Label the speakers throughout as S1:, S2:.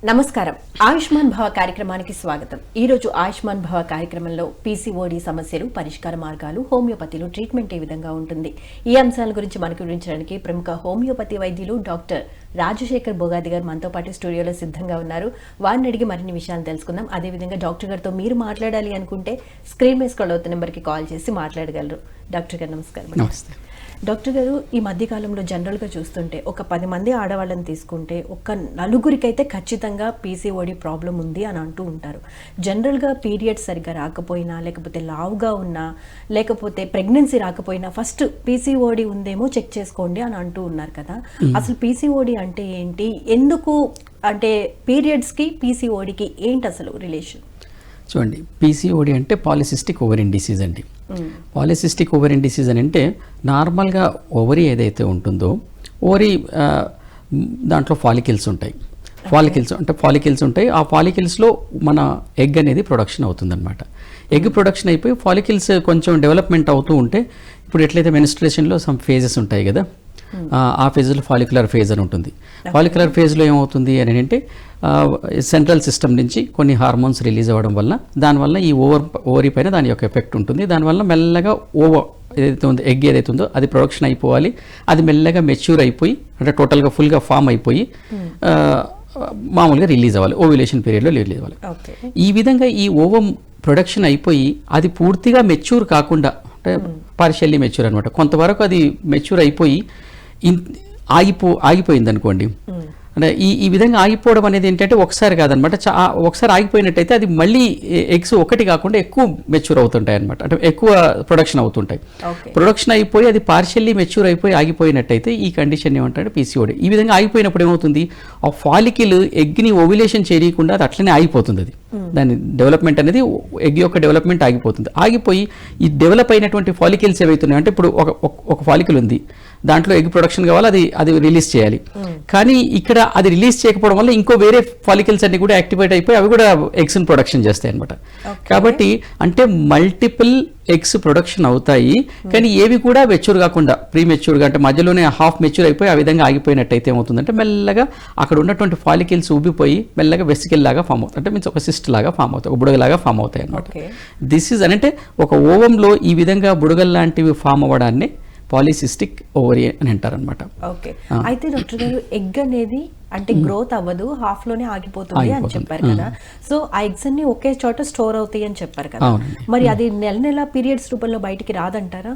S1: నమస్కారం. ఆయుష్మాన్ భవ కార్యక్రమానికి స్వాగతం. ఈ రోజు ఆయుష్మాన్ భవ కార్యక్రమంలో పీసీఓడి సమస్యలు, పరిష్కార మార్గాలు, హోమియోపతిలో ట్రీట్మెంట్ ఏ విధంగా ఉంటుంది, ఈ అంశాల గురించి మనకు వివరించడానికి ప్రముఖ హోమియోపతి వైద్యులు డాక్టర్ రాజశేఖర్ బోగాది గారు మనతో పాటు స్టూడియోలో సిద్ధంగా ఉన్నారు. వారిని అడిగి మరిన్ని విషయాలు తెలుసుకుందాం. అదేవిధంగా డాక్టర్ గారితో మీరు మాట్లాడాలి అనుకుంటే స్క్రీన్ మీద స్క్రోల్ అవుతున్న నెంబర్కి కాల్ చేసి మాట్లాడగలరు. డాక్టర్ గారు నమస్కారం.
S2: నమస్తే
S1: డాక్టర్ గారు, ఈ మధ్యకాలంలో జనరల్గా చూస్తుంటే ఒక 10 మంది ఆడవాళ్ళని తీసుకుంటే ఒక నలుగురికైతే ఖచ్చితంగా పీసీఓడి ప్రాబ్లం ఉంది అని అంటూ ఉంటారు. జనరల్గా పీరియడ్స్ సరిగ్గా రాకపోయినా, లేకపోతే లావుగా ఉన్నా, లేకపోతే ప్రెగ్నెన్సీ రాకపోయినా ఫస్ట్ పీసీఓడి ఉందేమో చెక్ చేసుకోండి అని అంటూ ఉన్నారు కదా. అసలు పీసీఓడి అంటే ఏంటి, ఎందుకు అంటే పీరియడ్స్కి పీసీఓడికి ఏంటి అసలు రిలేషన్?
S2: చూడండి, పీసీఓడి అంటే పాలిసిస్టిక్ ఓవరియన్ డిసీజ్ అండి. పాలిసిస్టిక్ ఓవరియన్ డిసీజ్ అని అంటే నార్మల్గా ఓవరీ ఏదైతే ఉంటుందో ఓవరీ దాంట్లో ఫాలికిల్స్ ఉంటాయి. ఫాలికిల్స్ ఉంటాయి. ఆ ఫాలికిల్స్లో మన ఎగ్ అనేది ప్రొడక్షన్ అవుతుందన్నమాట. ఎగ్ ప్రొడక్షన్ అయిపోయి ఫాలికిల్స్ కొంచెం డెవలప్మెంట్ అవుతూ ఉంటే, ఇప్పుడు ఎట్లయితే మెన్స్ట్రుయేషన్లో సమ్ ఫేజెస్ ఉంటాయి కదా, ఆ ఫేజ్లో ఫాలిక్యులర్ ఫేజ్ అని ఉంటుంది. ఫాలిక్యులర్ ఫేజ్లో ఏమవుతుంది అని అంటే సెంట్రల్ సిస్టమ్ నుంచి కొన్ని హార్మోన్స్ రిలీజ్ అవ్వడం వల్ల దానివల్ల ఈ ఓవరీ పైన దాని యొక్క ఎఫెక్ట్ ఉంటుంది. దానివల్ల మెల్లగా ఏదైతే ఉందో ఎగ్ ఏదైతే ఉందో అది ప్రొడక్షన్ అయిపోవాలి. అది మెల్లగా మెచ్యూర్ అయిపోయి అంటే టోటల్గా ఫుల్గా ఫామ్ అయిపోయి మామూలుగా రిలీజ్ అవ్వాలి, ఓవ్యులేషన్ పీరియడ్లో రిలీజ్ అవ్వాలి. ఈ విధంగా ఈ ఓవం ప్రొడక్షన్ అయిపోయి అది పూర్తిగా మెచ్యూర్ కాకుండా అంటే పార్షియల్లీ మెచ్యూర్ అనమాట, కొంతవరకు అది మెచ్యూర్ అయిపోయి ఆగిపోయింది అనుకోండి. అంటే ఈ విధంగా ఆగిపోవడం అనేది ఏంటంటే ఒకసారి కాదనమాట, ఒకసారి ఆగిపోయినట్టయితే అది మళ్ళీ ఎగ్స్ ఒకటి కాకుండా ఎక్కువ మెచ్యూర్ అవుతుంటాయి అనమాట, అంటే ఎక్కువ ప్రొడక్షన్ అవుతుంటాయి. ప్రొడక్షన్ అయిపోయి అది పార్షియల్లీ మెచ్యూర్ అయిపోయి ఆగిపోయినట్టయితే ఈ కండిషన్ ఏమంటారు పీసీఓడి. ఈ విధంగా ఆగిపోయినప్పుడు ఏమవుతుంది, ఆ ఫాలికిల్ ఎగ్ని ఓవ్యులేషన్ చేయకుండా అది అట్లనే ఆగిపోతుంది. అది దాని డెవలప్మెంట్ అనేది ఎగ్ యొక్క డెవలప్మెంట్ ఆగిపోతుంది. ఆగిపోయి ఈ డెవలప్ అయినటువంటి ఫాలికిల్స్ ఏవైతున్నాయి అంటే ఇప్పుడు ఒక ఫాలికిల్ ఉంది, దాంట్లో ఎగ్ ప్రొడక్షన్ కావాలి, అది రిలీజ్ చేయాలి. కానీ ఇక్కడ అది రిలీజ్ చేయకపోవడం వల్ల ఇంకో వేరే ఫాలికిల్స్ అన్ని కూడా యాక్టివేట్ అయిపోయి అవి కూడా ఎగ్స్ని ప్రొడక్షన్ చేస్తాయి అనమాట. కాబట్టి అంటే మల్టిపుల్ ఎగ్స్ ప్రొడక్షన్ అవుతాయి, కానీ ఏవి కూడా మెచ్యూర్ కాకుండా ప్రీ మెచ్యూర్గా అంటే మధ్యలోనే హాఫ్ మెచ్యూర్ అయిపోయి ఆ విధంగా ఆగిపోయినట్టయితే ఏమవుతుందంటే మెల్లగా అక్కడ ఉన్నటువంటి ఫాలికిల్స్ ఉబ్బిపోయి మెల్లగా వెసికిల్ లాగా ఫామ్ అవుతాయి, అంటే మీన్స్ ఒక సిస్ట్ లాగా ఫామ్ అవుతాయి, ఒక బుడగలాగా ఫామ్ అవుతాయి అనమాట. దిస్ ఈజ్ అంటే ఒక ఓవంలో ఈ విధంగా బుడగల్ లాంటివి ఫామ్ అవ్వడాన్ని పాలిసిస్టిక్ ఓవరీ అని అంటారనమాట.
S1: ఓకే, అయితే డాక్టర్ గారు ఎగ్ అనేది అంటే గ్రోత్ అవ్వదు, హాఫ్ లోనే ఆగిపోతుంది అని చెప్పారు కదా. సో ఆ ఎగ్స్ అన్ని ఒకే చోట స్టోర్ అవుతాయి అని చెప్పారు కదా, మరి అది నెల పీరియడ్స్ రూపంలో బయటికి రాదంటారా?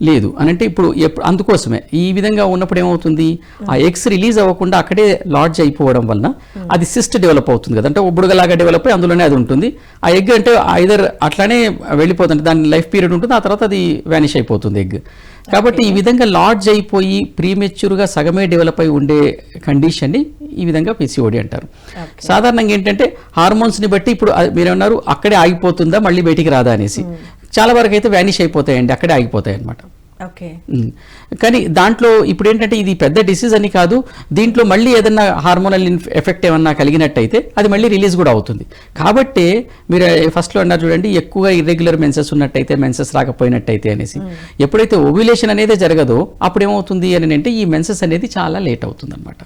S2: లేదు అని అంటే ఇప్పుడు అందుకోసమే ఈ విధంగా ఉన్నప్పుడు ఏమవుతుంది, ఆ ఎగ్స్ రిలీజ్ అవ్వకుండా అక్కడే లాడ్జ్ అయిపోవడం వలన అది సిస్ట్ డెవలప్ అవుతుంది కదా, అంటే బుడగలాగా డెవలప్ అయ్యి అందులోనే అది ఉంటుంది. ఆ ఎగ్ అంటే ఐదర్ అట్లానే వెళ్ళిపోతుంది, దాని లైఫ్ పీరియడ్ ఉంటుంది, ఆ తర్వాత అది వ్యానిష్ అయిపోతుంది ఎగ్. కాబట్టి ఈ విధంగా లాడ్జ్ అయిపోయి ప్రీమెచ్యూర్గా సగమే డెవలప్ అయి ఉండే కండిషన్ని ఈ విధంగా పీసీఓడి అంటారు. సాధారణంగా ఏంటంటే హార్మోన్స్ని బట్టి ఇప్పుడు మీరేమన్నారు అక్కడే ఆగిపోతుందా మళ్ళీ బయటికి రాదా అనేసి, చాలా వరకు అయితే వ్యానిష్ అయిపోతాయండి, అక్కడే ఆగిపోతాయి అన్నమాట. కానీ దాంట్లో ఇప్పుడు ఏంటంటే ఇది పెద్ద డిసీజ్ అని కాదు, దీంట్లో మళ్ళీ ఏదన్నా హార్మోనల్ ఎఫెక్ట్ ఏమన్నా కలిగినట్టయితే అది మళ్ళీ రిలీజ్ కూడా అవుతుంది. కాబట్టి మీరు ఫస్ట్లో అన్నారు చూడండి, ఎక్కువగా ఇర్రెగ్యులర్ మెన్సెస్ ఉన్నట్టయితే, మెన్సెస్ రాకపోయినట్టయితే అనేసి, ఎప్పుడైతే ఓవ్యులేషన్ అనేది జరగదో అప్పుడు ఏమవుతుంది అని అంటే ఈ మెన్సెస్ అనేది చాలా లేట్ అవుతుంది అనమాట.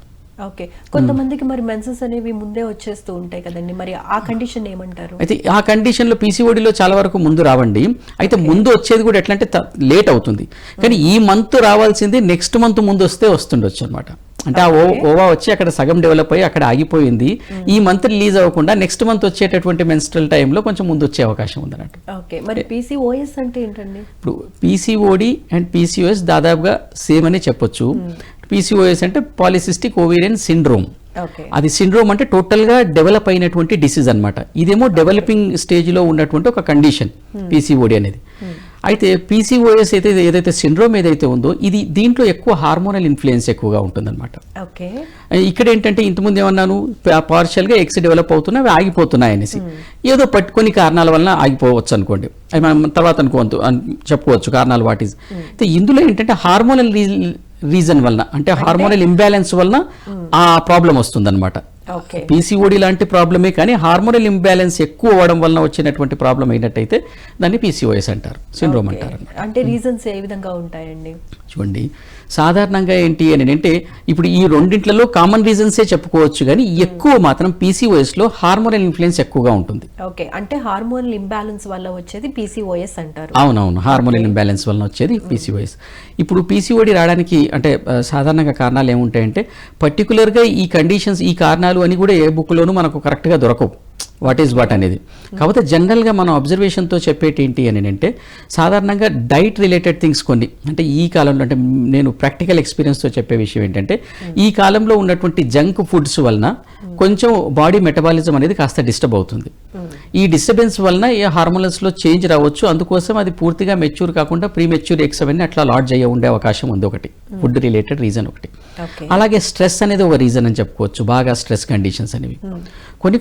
S1: ఓకే, కొంతమందికి మరి మెన్సెస్ అనేవి ముందే వచ్చేస్తూ ఉంటాయి కదండి, మరి ఆ కండిషన్ ఏమంటారు?
S2: అయితే ఆ కండిషన్లో పీసీఓడిలో చాలా వరకు ముందు రావండి. అయితే ముందు వచ్చేది కూడా ఎట్లా అంటే లేట్ అవుతుంది, కానీ ఈ మంత్ రావాల్సింది నెక్స్ట్ మంత్ ముందు వస్తుండొచ్చు అనమాట. అంటే ఆ ఓవా వచ్చి అక్కడ సగం డెవలప్ అయ్యి అక్కడ ఆగిపోయింది, ఈ మంత్ రిలీజ్ అవ్వకుండా నెక్స్ట్ మంత్ వచ్చేటటువంటి మెన్స్ట్రల్ టైంలో కొంచెం ముందు వచ్చే అవకాశం ఉంది అన్నట్టు.
S1: ఓకే, మరి పీసీఓఎస్ అంటే ఏంటండి?
S2: ఇప్పుడు పీసీఓడి అండ్ పీసీఓఎస్ దాదాపుగా సేమ్ అని చెప్పొచ్చు. పీసీఓఎస్ అంటే పాలిసిస్టిక్ ఓవేరియన్ సిండ్రోమ్. అది సిండ్రోమ్ అంటే టోటల్గా డెవలప్ అయినటువంటి డిసీజ్ అనమాట. ఇదేమో డెవలపింగ్ స్టేజ్లో ఉన్నటువంటి ఒక కండిషన్ పీసీఓడి అనేది. అయితే పీసీఓఎస్ ఏదైతే సిండ్రోమ్ ఏదైతే ఉందో దీంట్లో ఎక్కువ హార్మోనల్ ఇన్ఫ్లుయెన్స్ ఎక్కువగా ఉంటుందన్నమాట. ఇక్కడ ఏంటంటే ఇంతకుముందు ఏమన్నాను, పార్షియల్గా ఎగ్స్ డెవలప్ అవుతున్నాయి, అవి ఆగిపోతున్నాయి అనేసి, ఏదో కొన్ని కారణాల వలన ఆగిపోవచ్చు అనుకోండి, అవి మనం తర్వాత చెప్పుకోవచ్చు కారణాలు వాట్ ఈజ్. అయితే ఇందులో ఏంటంటే హార్మోనల్ రీజన్ వలన అంటే హార్మోనల్ ఇంబ్యాలెన్స్ వలన ఆ ప్రాబ్లం వస్తుంది అనమాట.
S1: ఓకే.
S2: పీసీఓడి లాంటి ప్రాబ్లమే, కానీ హార్మోనల్ ఇంబ్యాలెన్స్ ఎక్కువ అవ్వడం వలన వచ్చినటువంటి ప్రాబ్లం అయినట్టయితే దాన్ని పీసీఓఎస్ అంటారు, సిండ్రోమ్
S1: ఓకే.
S2: అంటారు.
S1: అంటే రీజన్స్ ఏ విధంగా ఉంటాయండి?
S2: చూడండి, సాధారణంగా ఏంటి అని అంటే ఇప్పుడు ఈ రెండింట్లలో కామన్ రీజన్సే చెప్పుకోవచ్చు, కానీ ఎక్కువ మాత్రం పీసీఓఎస్లో హార్మోనల్ ఇన్ఫ్లుయెన్స్ ఎక్కువగా ఉంటుంది.
S1: ఓకే, అంటే హార్మోనల్ ఇంబ్యాలెన్స్ వల్ల వచ్చేది పీసీఓఎస్ అంటారు.
S2: అవునవును, హార్మోనల్ ఇంబ్యాలెన్స్ వలన వచ్చేది పీసీఓఎస్. ఇప్పుడు పీసీఓడి రావడానికి అంటే సాధారణంగా కారణాలు ఏముంటాయంటే పర్టికులర్గా ఈ కండిషన్స్, ఈ కారణాలు అని కూడా ఏ బుక్లోనూ మనకు కరెక్ట్గా దొరకవు, వాట్ ఈజ్ వాట్ అనేది. కాకపోతే జనరల్గా మనం అబ్జర్వేషన్తో చెప్పేటి ఏంటి అని అంటే సాధారణంగా డైట్ రిలేటెడ్ థింగ్స్ కొన్ని, అంటే ఈ కాలంలో అంటే నేను ప్రాక్టికల్ ఎక్స్పీరియన్స్తో చెప్పే విషయం ఏంటంటే ఈ కాలంలో ఉన్నటువంటి జంక్ ఫుడ్స్ వలన కొంచెం బాడీ మెటబాలిజం అనేది కాస్త డిస్టర్బ్ అవుతుంది. ఈ డిస్టర్బెన్స్ వలన ఈ హార్మోన్స్లో చేంజ్ రావచ్చు, అందుకోసం అది పూర్తిగా మెచ్యూర్ కాకుండా ప్రీ మెచ్యూర్ ఎగ్స్ అవన్నీ అట్లా లాడ్జ్ అయ్యే ఉండే అవకాశం ఉంది, ఒకటి ఫుడ్ రిలేటెడ్ రీజన్ ఒకటి. అలాగే స్ట్రెస్ అనేది ఒక రీజన్ అని చెప్పుకోవచ్చు, బాగా స్ట్రెస్ కండిషన్స్ అనేవి.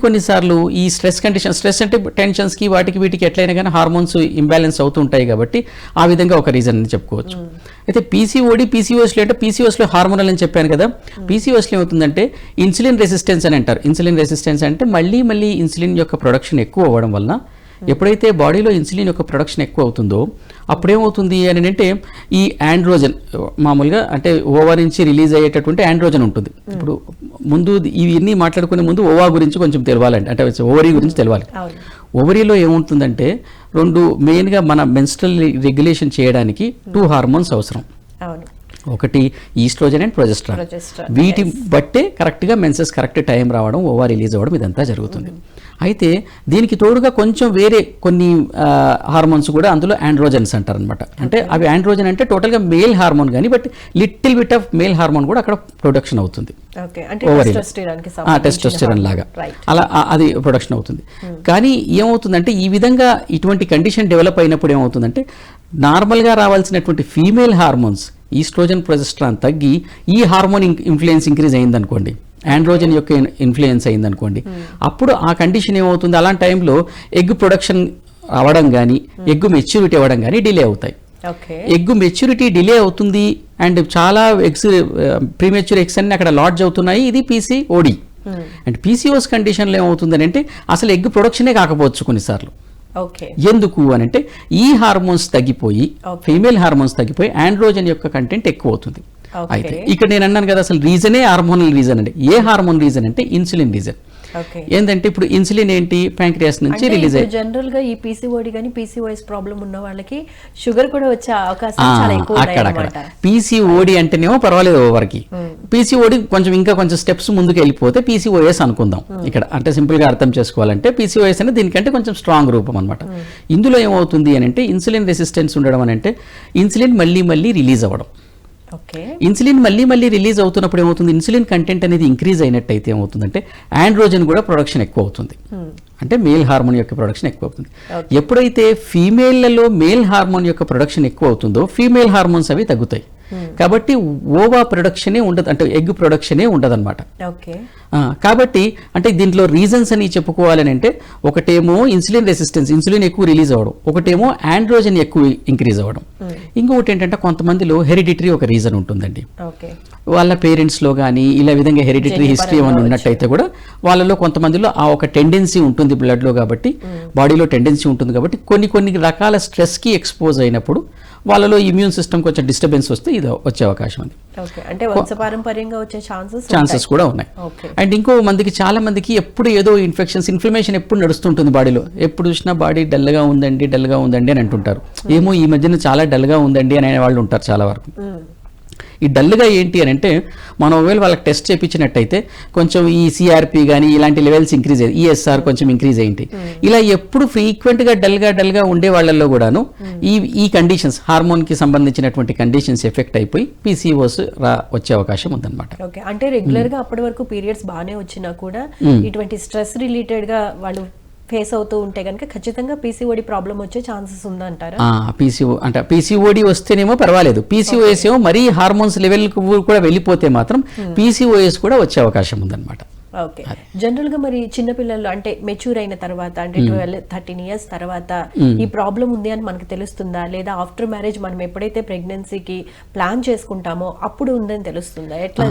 S2: కొన్నిసార్లు ఈ స్ట్రెస్ కండిషన్, స్ట్రెస్ అంటే టెన్షన్స్కి వాటికి వీటికి ఎట్లయినా కానీ హార్మోన్స్ ఇంబ్యాలెన్స్ అవుతుంటాయి కాబట్టి ఆ విధంగా ఒక రీజన్ అని చెప్పుకోవచ్చు. అయితే పీసీఓఎస్లో అంటే పీసీఓఎస్లో హార్మోనల్ అని చెప్పాను కదా, పీసీఓఎస్లో ఏమవుతుందంటే ఇన్సులిన్ రెసిస్టెన్స్ అని అంటారు. ఇన్సులిన్ రెసిస్టెన్స్ అంటే మళ్ళీ ఇన్సులిన్ యొక్క ప్రొడక్షన్ ఎక్కువ అవ్వడం వలన ఎప్పుడైతే బాడీలో ఇన్సులిన్ యొక్క ప్రొడక్షన్ ఎక్కువ అవుతుందో అప్పుడేమవుతుంది అని అంటే ఈ ఆండ్రోజన్ మామూలుగా అంటే ఓవా నుంచి రిలీజ్ అయ్యేటటువంటి ఆండ్రోజన్ ఉంటుంది. ఇప్పుడు ముందు ఇవన్నీ మాట్లాడుకునే ముందు ఓవా గురించి కొంచెం తెలవాలండి, అంటే ఓవరీ గురించి తెలవాలి. ఓవరీలో ఏముంటుందంటే రెండు మెయిన్గా మన మెన్స్ట్రల్ రెగ్యులేషన్ చేయడానికి 2 హార్మోన్స్ అవసరం. ఒకటి ఈస్ట్రోజన్ అండ్ ప్రొజెస్ట్రాన్. వీటి బట్టే కరెక్ట్గా మెన్సెస్ కరెక్ట్ టైం రావడం, ఓవా రిలీజ్ అవ్వడం ఇదంతా జరుగుతుంది. అయితే దీనికి తోడుగా కొంచెం వేరే కొన్ని హార్మోన్స్ కూడా అందులో ఆండ్రోజన్స్ అంటారు అనమాట. అంటే అవి ఆండ్రోజన్ అంటే టోటల్గా మేల్ హార్మోన్ కానీ but little bit of male hormone కూడా అక్కడ ప్రొడక్షన్ అవుతుంది, టెస్టోస్టెరాన్ లాగా అలా అది ప్రొడక్షన్ అవుతుంది. కానీ ఏమవుతుందంటే ఈ విధంగా ఇటువంటి కండిషన్ డెవలప్ అయినప్పుడు ఏమవుతుందంటే నార్మల్గా రావాల్సినటువంటి ఫీమేల్ హార్మోన్స్ ఈస్ట్రోజన్ ప్రొజెస్ట్రాన్ తగ్గి ఈ హార్మోన్ ఇన్ఫ్లుయెన్స్ ఇంక్రీజ్ అయిందనుకోండి, ఆండ్రోజన్ యొక్క ఇన్ఫ్లుయెన్స్ అయిందనుకోండి, అప్పుడు ఆ కండిషన్ ఏమవుతుంది, అలాంటి టైంలో ఎగ్ ప్రొడక్షన్ అవ్వడం కానీ ఎగ్ మెచ్యూరిటీ అవ్వడం కానీ డిలే అవుతాయి. ఎగ్ మెచ్యూరిటీ డిలే అవుతుంది అండ్ చాలా ఎగ్స్ ప్రీమెచ్యూర్ ఎగ్స్ అన్ని అక్కడ లాడ్జ్ అవుతున్నాయి, ఇది పీసీఓడి. అండ్ పీసీఓఎస్ కండిషన్లో ఏమవుతుందని అంటే అసలు ఎగ్ ప్రొడక్షనే కాకపోవచ్చు కొన్నిసార్లు. ఎందుకు అని అంటే ఈ హార్మోన్స్ తగ్గిపోయి ఫీమేల్ హార్మోన్స్ తగ్గిపోయి ఆండ్రోజన్ యొక్క కంటెంట్ ఎక్కువ అవుతుంది. అయితే ఇక్కడ నేను అన్నాను కదా అసలు రీజనే హార్మోనల్ రీజన్ అంటే ఏ హార్మోన్ రీజన్ అంటే ఇన్సులిన్ రీజన్. ఏంటంటే ఇప్పుడు ఇన్సులిన్ ఏంటి ప్యాంక్రియాస్ నుంచి రిలీజ్ అయ్యి
S1: జనరల్ గా ఈ పీసీఓడి గాని పీసీఓఎస్ ప్రాబ్లం ఉన్న వాళ్ళకి షుగర్ కూడా వచ్చే అవకాశం చాలా ఎక్కువ
S2: అక్కడ పీసీఓడి అంటేనేమో పర్వాలేదు ఓవర్కి, పీసీఓడి ఇంకా కొంచెం స్టెప్స్ ముందుకు వెళ్ళిపోతే పీసీఓఎస్ అనుకుందాం. ఇక్కడ అంటే సింపుల్ గా అర్థం చేసుకోవాలంటే పీసీఓఎస్ అనేది దీనికంటే కొంచెం స్ట్రాంగ్ రూపం అనమాట. ఇందులో ఏమవుతుంది అని అంటే ఇన్సులిన్ రెసిస్టెన్స్ ఉండడం అని అంటే ఇన్సులిన్ మళ్ళీ రిలీజ్ అవ్వడం. ఇన్సులిన్ మళ్ళీ రిలీజ్ అవుతున్నప్పుడు ఏమవుతుంది, ఇన్సులిన్ కంటెంట్ అనేది ఇంక్రీజ్ అయినట్టయితే ఏమవుతుందంటే ఆండ్రోజన్ కూడా ప్రొడక్షన్ ఎక్కువ అవుతుంది, అంటే మేల్ హార్మోన్ యొక్క ప్రొడక్షన్ ఎక్కువ అవుతుంది. ఎప్పుడైతే ఫీమేళ్లలో మేల్ హార్మోన్ యొక్క ప్రొడక్షన్ ఎక్కువ అవుతుందో ఫీమేల్ హార్మోన్స్ అవి తగ్గుతాయి. కాబట్టి ఓవా ప్రొడక్షనే ఉండదు, అంటే ఎగ్ ప్రొడక్షనే ఉండదన్నమాట. కాబట్టి అంటే దీంట్లో రీజన్స్ అని చెప్పుకోవాలని అంటే ఒకటేమో ఇన్సులిన్ రెసిస్టెన్స్, ఇన్సులిన్ ఎక్కువ రిలీజ్ అవ్వడం, ఒకటేమో ఆండ్రోజన్ ఎక్కువ ఇంక్రీజ్ అవ్వడం, ఇంకొకటి ఏంటంటే కొంతమందిలో హెరిడిటరీ ఒక రీజన్ ఉంటుందండి. వాళ్ళ పేరెంట్స్లో కానీ ఇలా విధంగా హెరిడిటరీ హిస్టరీ ఏమైనా ఉన్నట్టయితే కూడా వాళ్ళలో కొంతమందిలో ఆ ఒక టెండెన్సీ ఉంటుంది బ్లడ్లో, కాబట్టి బాడీలో టెండెన్సీ ఉంటుంది. కాబట్టి కొన్ని రకాల స్ట్రెస్కి ఎక్స్పోజ్ అయినప్పుడు వాళ్ళలో ఇమ్యూన్ సిస్టమ్ కొంచెం డిస్టర్బెన్స్ వస్తే ఇది వచ్చే అవకాశం ఉంది,
S1: అంటే వంశపారంపర్యంగా వచ్చే
S2: ఛాన్సెస్ కూడా ఉన్నాయి. అండ్ ఇంకో చాలా మందికి ఎప్పుడు ఏదో ఇన్ఫ్లమేషన్ ఎప్పుడు నడుస్తుంటుంది బాడీలో, ఎప్పుడు చూసినా బాడీ డల్గా ఉందండి అని అంటుంటారు. ఏమో ఈ మధ్యన చాలా డల్గా ఉందండి అనే వాళ్ళు ఉంటారు చాలా వరకు. ఈ డల్గా ఏంటి అని అంటే మనం ఒకవేళ వాళ్ళకి టెస్ట్ చేయించినట్టయితే కొంచెం ఈ సిఆర్పి కానీ ఇలాంటి లెవెల్స్ ఇంక్రీజ్ అయ్యి ఈఎస్ఆర్ కొంచెం ఇంక్రీజ్ అయ్యింది. ఇలా ఎప్పుడు ఫ్రీక్వెంట్గా డల్గా ఉండే వాళ్ళల్లో కూడాను ఈ కండిషన్స్ హార్మోన్కి సంబంధించినటువంటి కండిషన్స్ ఎఫెక్ట్ అయిపోయి పీసీఓఎస్ వచ్చే అవకాశం ఉందన్నమాట.
S1: అంటే రెగ్యులర్గా అప్పటి వరకు పీరియడ్స్ బాగానే వచ్చినా కూడా ఇటువంటి స్ట్రెస్ రిలేటెడ్గా వాళ్ళు ఫేస్ అవుతూ ఉంటే కనుక ఖచ్చితంగా పీసీఓడి ప్రాబ్లం వచ్చే ఛాన్సెస్ ఉందంటారా?
S2: పీసీఓడి వస్తేనేమో పర్వాలేదు, పీసీఓఎస్ ఏమో మరీ హార్మోన్స్ లెవెల్ కూడా వెళ్ళిపోతే మాత్రం పీసీఓఎస్ కూడా వచ్చే అవకాశం ఉందన్నమాట.
S1: ఓకే. జనరల్ గా మరి చిన్నపిల్లలు అంటే మెచ్యూర్ అయిన తర్వాత అంటే 12-13 ఇయర్స్ తర్వాత ఈ ప్రాబ్లం ఉంది అని మనకు తెలుస్తుందా, లేదా ఆఫ్టర్ మ్యారేజ్ మనం ఎప్పుడైతే ప్రెగ్నెన్సీకి ప్లాన్ చేసుకుంటామో అప్పుడు ఉందని తెలుస్తుందా, ఎట్లా?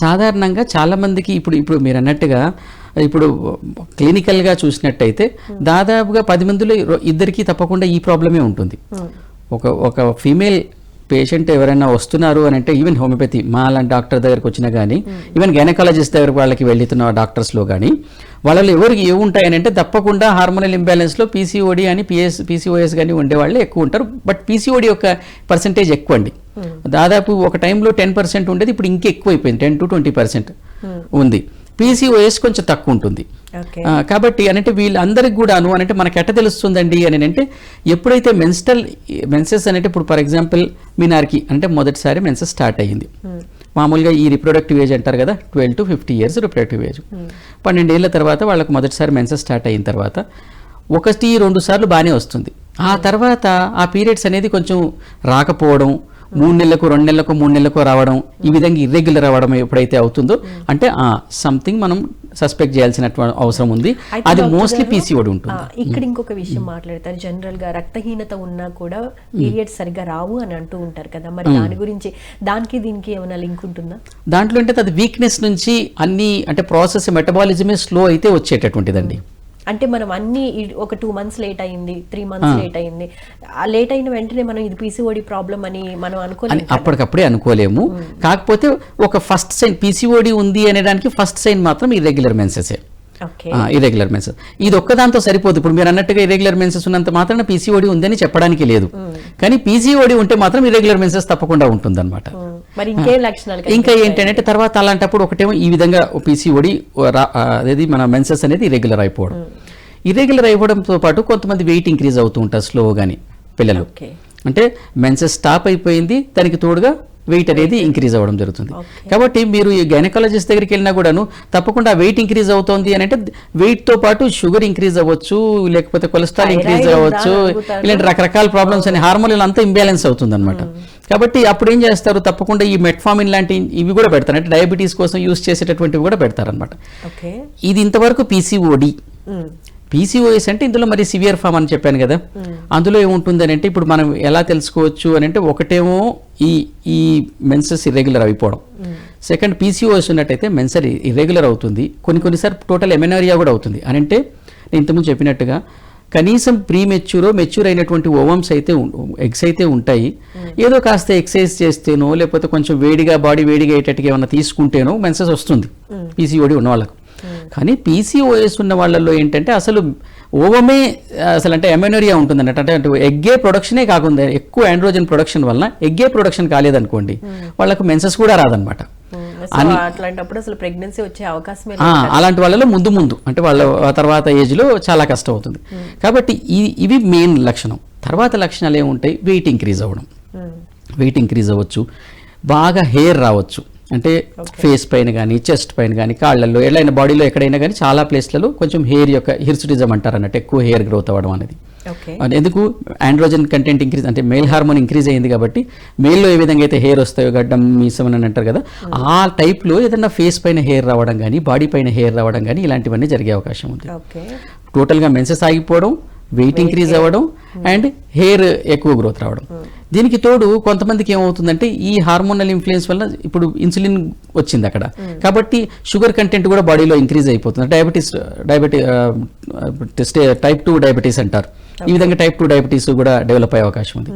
S2: సాధారణంగా చాలా మందికి ఇప్పుడు మీరు అన్నట్టుగా ఇప్పుడు క్లినికల్గా చూసినట్టయితే దాదాపుగా 10 మందిలో ఇద్దరికి తప్పకుండా ఈ ప్రాబ్లమే ఉంటుంది. ఒక ఫీమేల్ పేషెంట్ ఎవరైనా వస్తున్నారు అని అంటే ఈవెన్ హోమియోపతి మా లాంటి డాక్టర్ దగ్గరకు వచ్చినా కానీ ఈవెన్ గైనకాలజిస్ట్ దగ్గరకు వాళ్ళకి వెళ్తున్న డాక్టర్స్లో కానీ వాళ్ళలో ఎవరికి ఏముంటాయని అంటే తప్పకుండా హార్మోనల్ ఇంబ్యాలెన్స్లో పీసీఓడి అని పీసీఓఎస్ కానీ ఉండేవాళ్ళే ఎక్కువ ఉంటారు. బట్ పీసీఓడి యొక్క పర్సంటేజ్ ఎక్కువ అండి. దాదాపు ఒక టైంలో 10% ఉండేది, ఇప్పుడు ఇంకా ఎక్కువ అయిపోయింది, 10-20% ఉంది. పీసీఓఎస్ కొంచెం తక్కువ ఉంటుంది. కాబట్టి అనంటే వీళ్ళందరికి కూడాను అనంటే మనకు ఎట్ట తెలుస్తుందండి అని అంటే ఎప్పుడైతే మెన్సెస్ అంటే ఇప్పుడు ఫర్ ఎగ్జాంపుల్ మీనార్కి అంటే మొదటిసారి మెన్సెస్ స్టార్ట్ అయ్యింది. మామూలుగా ఈ రిప్రొడక్టివ్ ఏజ్ అంటారు కదా, 12 to 50 years రిప్రొడక్టివ్ ఏజ్. 12 ఏళ్ల తర్వాత వాళ్ళకు మొదటిసారి మెన్సెస్ స్టార్ట్ అయిన తర్వాత 1-2 సార్లు బాగానే వస్తుంది. ఆ తర్వాత ఆ పీరియడ్స్ అనేది కొంచెం రాకపోవడం, 3 నెలలకు 2 నెలలకు 3 నెలలకు రావడం, ఈ విధంగా ఇర్రెగ్యులర్ అవ్వడం ఎప్పుడైతే అవుతుందో అంటే సంథింగ్ మనం సస్పెక్ట్ చేయాల్సిన అవసరం ఉంది. అది మోస్ట్లీ పీసీఓడి ఉంటుంది.
S1: ఇక్కడ ఇంకొక విషయం మాట్లాడతారు, జనరల్ గా రక్తహీనత ఉన్నా కూడా పీరియడ్స్ సరిగ్గా రావు అని అంటూ ఉంటారు కదా, మరి దాని గురించి దానికి దీనికి ఏమైనా లింక్ ఉంటుందా?
S2: దాంట్లో అంటే అది వీక్నెస్ నుంచి అన్ని అంటే ప్రాసెస్ మెటబాలిజమే స్లో అయితే వచ్చేటటువంటిదండి.
S1: అంటే మనం అన్ని ఒక 2 months లేట్ అయింది, 3 months లేట్ అయింది, ఆ లేట్ అయిన వెంటనే మనం ఇది పీసీఓడి ప్రాబ్లం అని మనం అనుకోలేము,
S2: అప్పటికప్పుడే అనుకోలేము. కాకపోతే ఒక ఫస్ట్ సైన్ పీసీఓడి ఉంది అనేదానికి ఫస్ట్ సైన్ మాత్రం ఇర్రెగ్యులర్ మెన్సెసే. ఇర్రెగ్యులర్ మెన్సెస్ ఇది ఒక్కదాంతో సరిపోదు. ఇప్పుడు మీరు అన్నట్టుగా ఇర్రెగ్యులర్ మెన్సెస్ ఉన్నంత మాత్రాన పీసీఓడి ఉందని చెప్పడానికి లేదు, కానీ పీసీఓడి ఉంటే మాత్రం ఇర్రెగ్యులర్ మెన్సెస్ తప్పకుండా ఉంటుందన్నమాట. ఇంకా ఏంటంటే తర్వాత అలాంటప్పుడు ఒకటేమో ఈ విధంగా పీసీఓడి అనేది మన మెన్సెస్ అనేది ఇర్రెగ్యులర్ అయిపోవడం. ఇర్రెగ్యులర్ అయిపోవడంతో పాటు కొంతమంది వెయిట్ ఇంక్రీజ్ అవుతూ ఉంటారు స్లోగాని పిల్లలు. అంటే మెన్సెస్ స్టాప్ అయిపోయింది, దానికి తోడుగా వెయిట్ అనేది ఇంక్రీజ్ అవ్వడం జరుగుతుంది. కాబట్టి మీరు ఈ గైనకాలజిస్ట్ దగ్గరికి వెళ్ళినా కూడాను తప్పకుండా వెయిట్ ఇంక్రీజ్ అవుతుంది అని అంటే వెయిట్తో పాటు షుగర్ ఇంక్రీజ్ అవ్వచ్చు, లేకపోతే కొలెస్ట్రాల్ ఇంక్రీజ్ అవ్వచ్చు, ఇలాంటి రకరకాల ప్రాబ్లమ్స్ అని హార్మోన్ అంతా ఇంబ్యాలెన్స్ అవుతుంది అనమాట. కాబట్టి అప్పుడు ఏం చేస్తారు, తప్పకుండా ఈ మెట్ఫార్మిన్ లాంటి ఇవి కూడా పెడతారు, అంటే డయాబెటీస్ కోసం యూజ్ చేసేటటువంటివి కూడా పెడతారనమాట. ఇది ఇంతవరకు పీసీఓడి. పీసీఓఎస్ అంటే ఇందులో మరి సివియర్ ఫామ్ అని చెప్పాను కదా, అందులో ఏముంటుంది అని అంటే ఇప్పుడు మనం ఎలా తెలుసుకోవచ్చు అని అంటే ఒకటేమో ఈ మెన్సెస్ ఇర్రెగ్యులర్ అయిపోవడం. సెకండ్ పీసీఓఎస్ ఉన్నట్టయితే మెన్సెస్ ఇర్రెగ్యులర్ అవుతుంది, కొన్నిసార్లు టోటల్ ఎమెనోరియా కూడా అవుతుంది. అని అంటే నేను ఇంతకుముందు చెప్పినట్టుగా కనీసం మెచ్యూర్ అయినటువంటి ఓవమ్స్ అయితే ఎగ్స్ అయితే ఉంటాయి. ఏదో కాస్త ఎక్సర్సైజ్ చేస్తేనో లేకపోతే కొంచెం బాడీ వేడిగా అయ్యేటట్టుగా ఏమైనా తీసుకుంటేనో మెన్సెస్ వస్తుంది పీసీఓడి ఉన్న వాళ్ళకు. కానీ పీసీఓఎస్ ఉన్న వాళ్ళల్లో ఏంటంటే అసలు ఓవమే అసలు అంటే ఎమెనోరియా ఉంటుంది అన్నట్టు. అంటే ఎగ్గే ప్రొడక్షనే కాకుండా ఎక్కువ ఆండ్రోజన్ ప్రొడక్షన్ వలన ఎగ్గే ప్రొడక్షన్ కాలేదనుకోండి వాళ్ళకు మెన్సెస్ కూడా రాదనమాట.
S1: అట్లాంటప్పుడు అసలు ప్రెగ్నెన్సీ వచ్చే అవకాశం
S2: అలాంటి వాళ్ళలో ముందు అంటే వాళ్ళ తర్వాత ఏజ్ లో చాలా కష్టం అవుతుంది. కాబట్టి ఇవి మెయిన్ లక్షణం. తర్వాత లక్షణాలు ఏముంటాయి, వెయిట్ ఇంక్రీజ్ అవ్వచ్చు, బాగా హెయిర్ రావచ్చు, అంటే ఫేస్ పైన కానీ చెస్ట్ పైన కానీ కాళ్ళల్లో ఎట్లయినా బాడీలో ఎక్కడైనా కానీ చాలా ప్లేస్లలో కొంచెం హెయిర్ యొక్క హిర్సుటిజం అంటారు అన్నట్టు, ఎక్కువ హెయిర్ గ్రోత్ అవ్వడం అనేది. ఎందుకు ఆండ్రోజన్ కంటెంట్ ఇంక్రీజ్ అంటే మేల్ హార్మోన్ ఇంక్రీజ్ అయింది కాబట్టి మేల్లో ఏ విధంగా అయితే హెయిర్ వస్తాయో గడ్డం మీసం అని అంటారు కదా, ఆ టైప్లో ఏదైనా ఫేస్ పైన హెయిర్ రావడం కానీ బాడీ పైన హెయిర్ రావడం కానీ ఇలాంటివన్నీ జరిగే అవకాశం ఉంది. టోటల్గా మెన్సెస్ ఆగిపోవడం, వెయిట్ ఇంక్రీజ్ అవ్వడం అండ్ హెయిర్ ఎక్కువ గ్రోత్ రావడం. దీనికి తోడు కొంతమందికి ఏమవుతుందంటే ఈ హార్మోనల్ ఇన్ఫ్లుయెన్స్ వల్ల ఇప్పుడు ఇన్సులిన్ వచ్చింది అక్కడ, కాబట్టి షుగర్ కంటెంట్ కూడా బాడీలో ఇంక్రీజ్ అయిపోతుంది. టైప్ 2 డయాబెటీస్ అంటారు. ఈ విధంగా టైప్ 2 డయాబెటీస్ కూడా డెవలప్ అయ్యే అవకాశం ఉంది.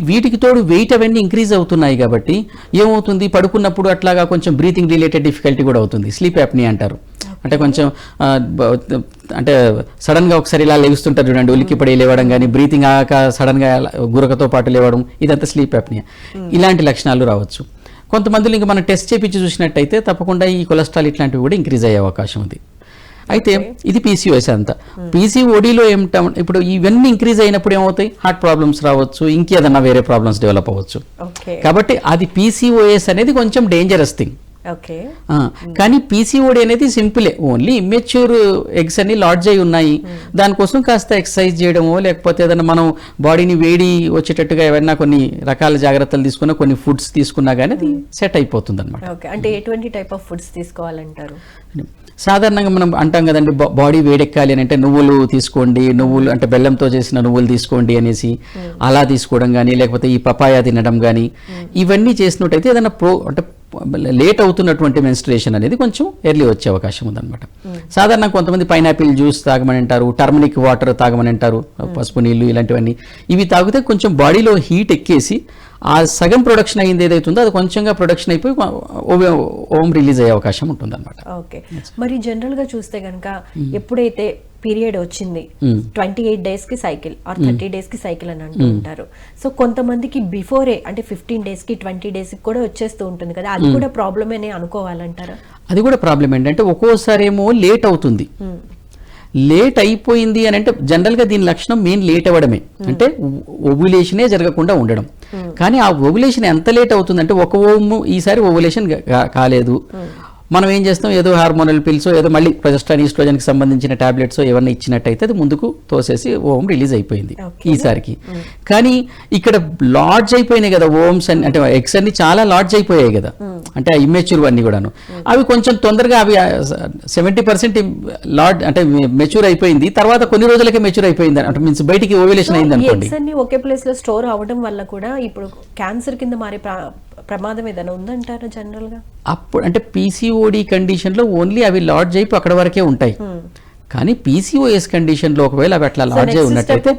S2: వీటికి తోడు వెయిట్ అవన్నీ ఇంక్రీజ్ అవుతున్నాయి కాబట్టి ఏమవుతుంది, పడుకున్నప్పుడు అట్లాగా కొంచెం బ్రీతింగ్ రిలేటెడ్ డిఫికల్టీ కూడా అవుతుంది, స్లీప్ యాప్నీ అంటారు. అంటే కొంచెం అంటే సడన్గా ఒకసారి ఇలా లేస్తుంటారు చూడండి, ఉలిక్కిపడి లేవడం కానీ, బ్రీతింగ్ ఆక సడన్గా గురకతో పాటు లేవడం, ఇదంతా స్లీప్ యాప్నియా. ఇలాంటి లక్షణాలు రావచ్చు. కొంతమందిలో ఇంకా మనం టెస్ట్ చేపించి చూసినట్టయితే తప్పకుండా ఈ కొలెస్ట్రాల్ ఇట్లాంటివి కూడా ఇంక్రీజ్ అయ్యే అవకాశం ఉంది. అయితే ఇది పీసీఓఎస్ అంతా. పీసీఓడిలో ఏమిటా ఇప్పుడు ఇవన్నీ ఇంక్రీజ్ అయినప్పుడు ఏమవుతాయి, హార్ట్ ప్రాబ్లమ్స్ రావచ్చు, ఇంకేదన్నా వేరే ప్రాబ్లమ్స్ డెవలప్ అవ్వచ్చు. కాబట్టి అది పీసీఓఎస్ అనేది కొంచెం డేంజరస్ థింగ్.
S1: ఓకే.
S2: కానీ పీసీఓడి అనేది సింపులే, ఓన్లీ ఇమ్మెచ్యూర్ ఎగ్స్ అన్ని లాడ్జ్ అయి ఉన్నాయి. దానికోసం కాస్త ఎక్సర్సైజ్ చేయడమో లేకపోతే ఏదైనా మనం బాడీని వేడి వచ్చేటట్టుగా ఏమైనా కొన్ని రకాల జాగ్రత్తలు తీసుకున్నా, కొన్ని ఫుడ్స్ తీసుకున్నా కానీ అది సెట్ అయిపోతుంది అనమాట.
S1: ఓకే. అంటే ఎటువంటి టైప్ ఆఫ్ ఫుడ్స్ తీసుకోవాలంటారు?
S2: సాధారణంగా మనం అంటాం కదండి, బాడీ వేడెక్కాలి అని అంటే నువ్వులు తీసుకోండి, నువ్వులు అంటే బెల్లంతో చేసిన నువ్వులు తీసుకోండి అనేసి అలా తీసుకోవడం కానీ, లేకపోతే ఈ పపాయా తినడం కానీ, ఇవన్నీ చేసినట్టయితే ఏదైనా అంటే లేట్ అవుతున్నటువంటి మెన్స్ట్రుయేషన్ అనేది కొంచెం ఎర్లీ వచ్చే అవకాశం ఉందన్నమాట. సాధారణంగా కొంతమంది పైనాపిల్ జ్యూస్ తాగమని అంటారు, టర్మరిక్ వాటర్ తాగమని అంటారు, పసుపు నీళ్ళు ఇలాంటివన్నీ. ఇవి తాగితే కొంచెం బాడీలో హీట్ ఎక్కేసి ఆ సగం ప్రొడక్షన్ అయింది ఏదైతుందో అది కొంచెంగా ప్రొడక్షన్ అయిపోయి ఓం రిలీజ్ అయ్యే అవకాశం ఉంటుంది అనమాట.
S1: ఓకే. మరి జనరల్ గా చూస్తే కనుక ఎప్పుడైతే పీరియడ్ వచ్చింది 28 days కి సైకిల్ ఆర్ 30 days కి సైకిల్ అని అంటూ ఉంటారు. సో కొంతమందికి బిఫోరే అంటే 15 days కి 20 days కి కూడా వచ్చేస్తూ ఉంటుంది కదా, అది కూడా ప్రాబ్లమే అని అనుకోవాలంటారా?
S2: అది కూడా ప్రాబ్లం ఏంటంటే ఒక్కోసారి ఏమో లేట్ అవుతుంది. లేట్ అయిపోయింది అని అంటే జనరల్గా దీని లక్షణం మెయిన్ లేట్ అవ్వడమే, అంటే ఓవ్యులేషనే జరగకుండా ఉండడం. కానీ ఆ ఓవ్యులేషన్ ఎంత లేట్ అవుతుందంటే ఒక ఓము ఈసారి ఓవ్యులేషన్ కాలేదు, మనం ఏం చేస్తాం, ఏదో హార్మోనల్ పిల్స్ ఏదో మళ్ళీ ప్రొజెస్ట్రాన్ ఈస్ట్రోజన్కి సంబంధించిన టాబ్లెట్స్ ఏమన్నా ఇచ్చినట్టయితే అది ముందుకు తోసేసి ఓం రిలీజ్ అయిపోయింది ఈసారికి. కానీ ఇక్కడ లాడ్జ్ అయిపోయినాయి కదా ఓమ్స్ అన్ని, అంటే ఎగ్స్ అన్ని చాలా లాడ్జ్ అయిపోయాయి కదా, అంటే ఆ ఇమ్మెచ్యూర్ అన్ని కూడాను. అవి కొంచెం తొందరగా అవి 70% లాడ్ అంటే మెచ్యూర్ అయిపోయింది, తర్వాత కొన్ని రోజులకే మెచ్యూర్ అయిపోయింది అంటే మీన్స్ బయటికి ఓవ్యులేషన్ అయింది అనుకోండి.
S1: ఎగ్స్ అన్ని ఒకే ప్లేస్ లో స్టోర్ అవ్వడం వల్ల కూడా ఇప్పుడు క్యాన్సర్ కింద మారే ప్రమాదం ఏదైనా ఉందంటారా జనరల్ గా?
S2: అప్పుడు అంటే పీసీఓడి కండిషన్ లో ఓన్లీ అవి లాడ్జ్ అయిపోయి అక్కడ వరకే ఉంటాయి. కానీ పీసీఓఎస్ కండిషన్ లో ఒకవేళ అవి అట్లా లాడ్జ్ అయి ఉన్నట్టయితే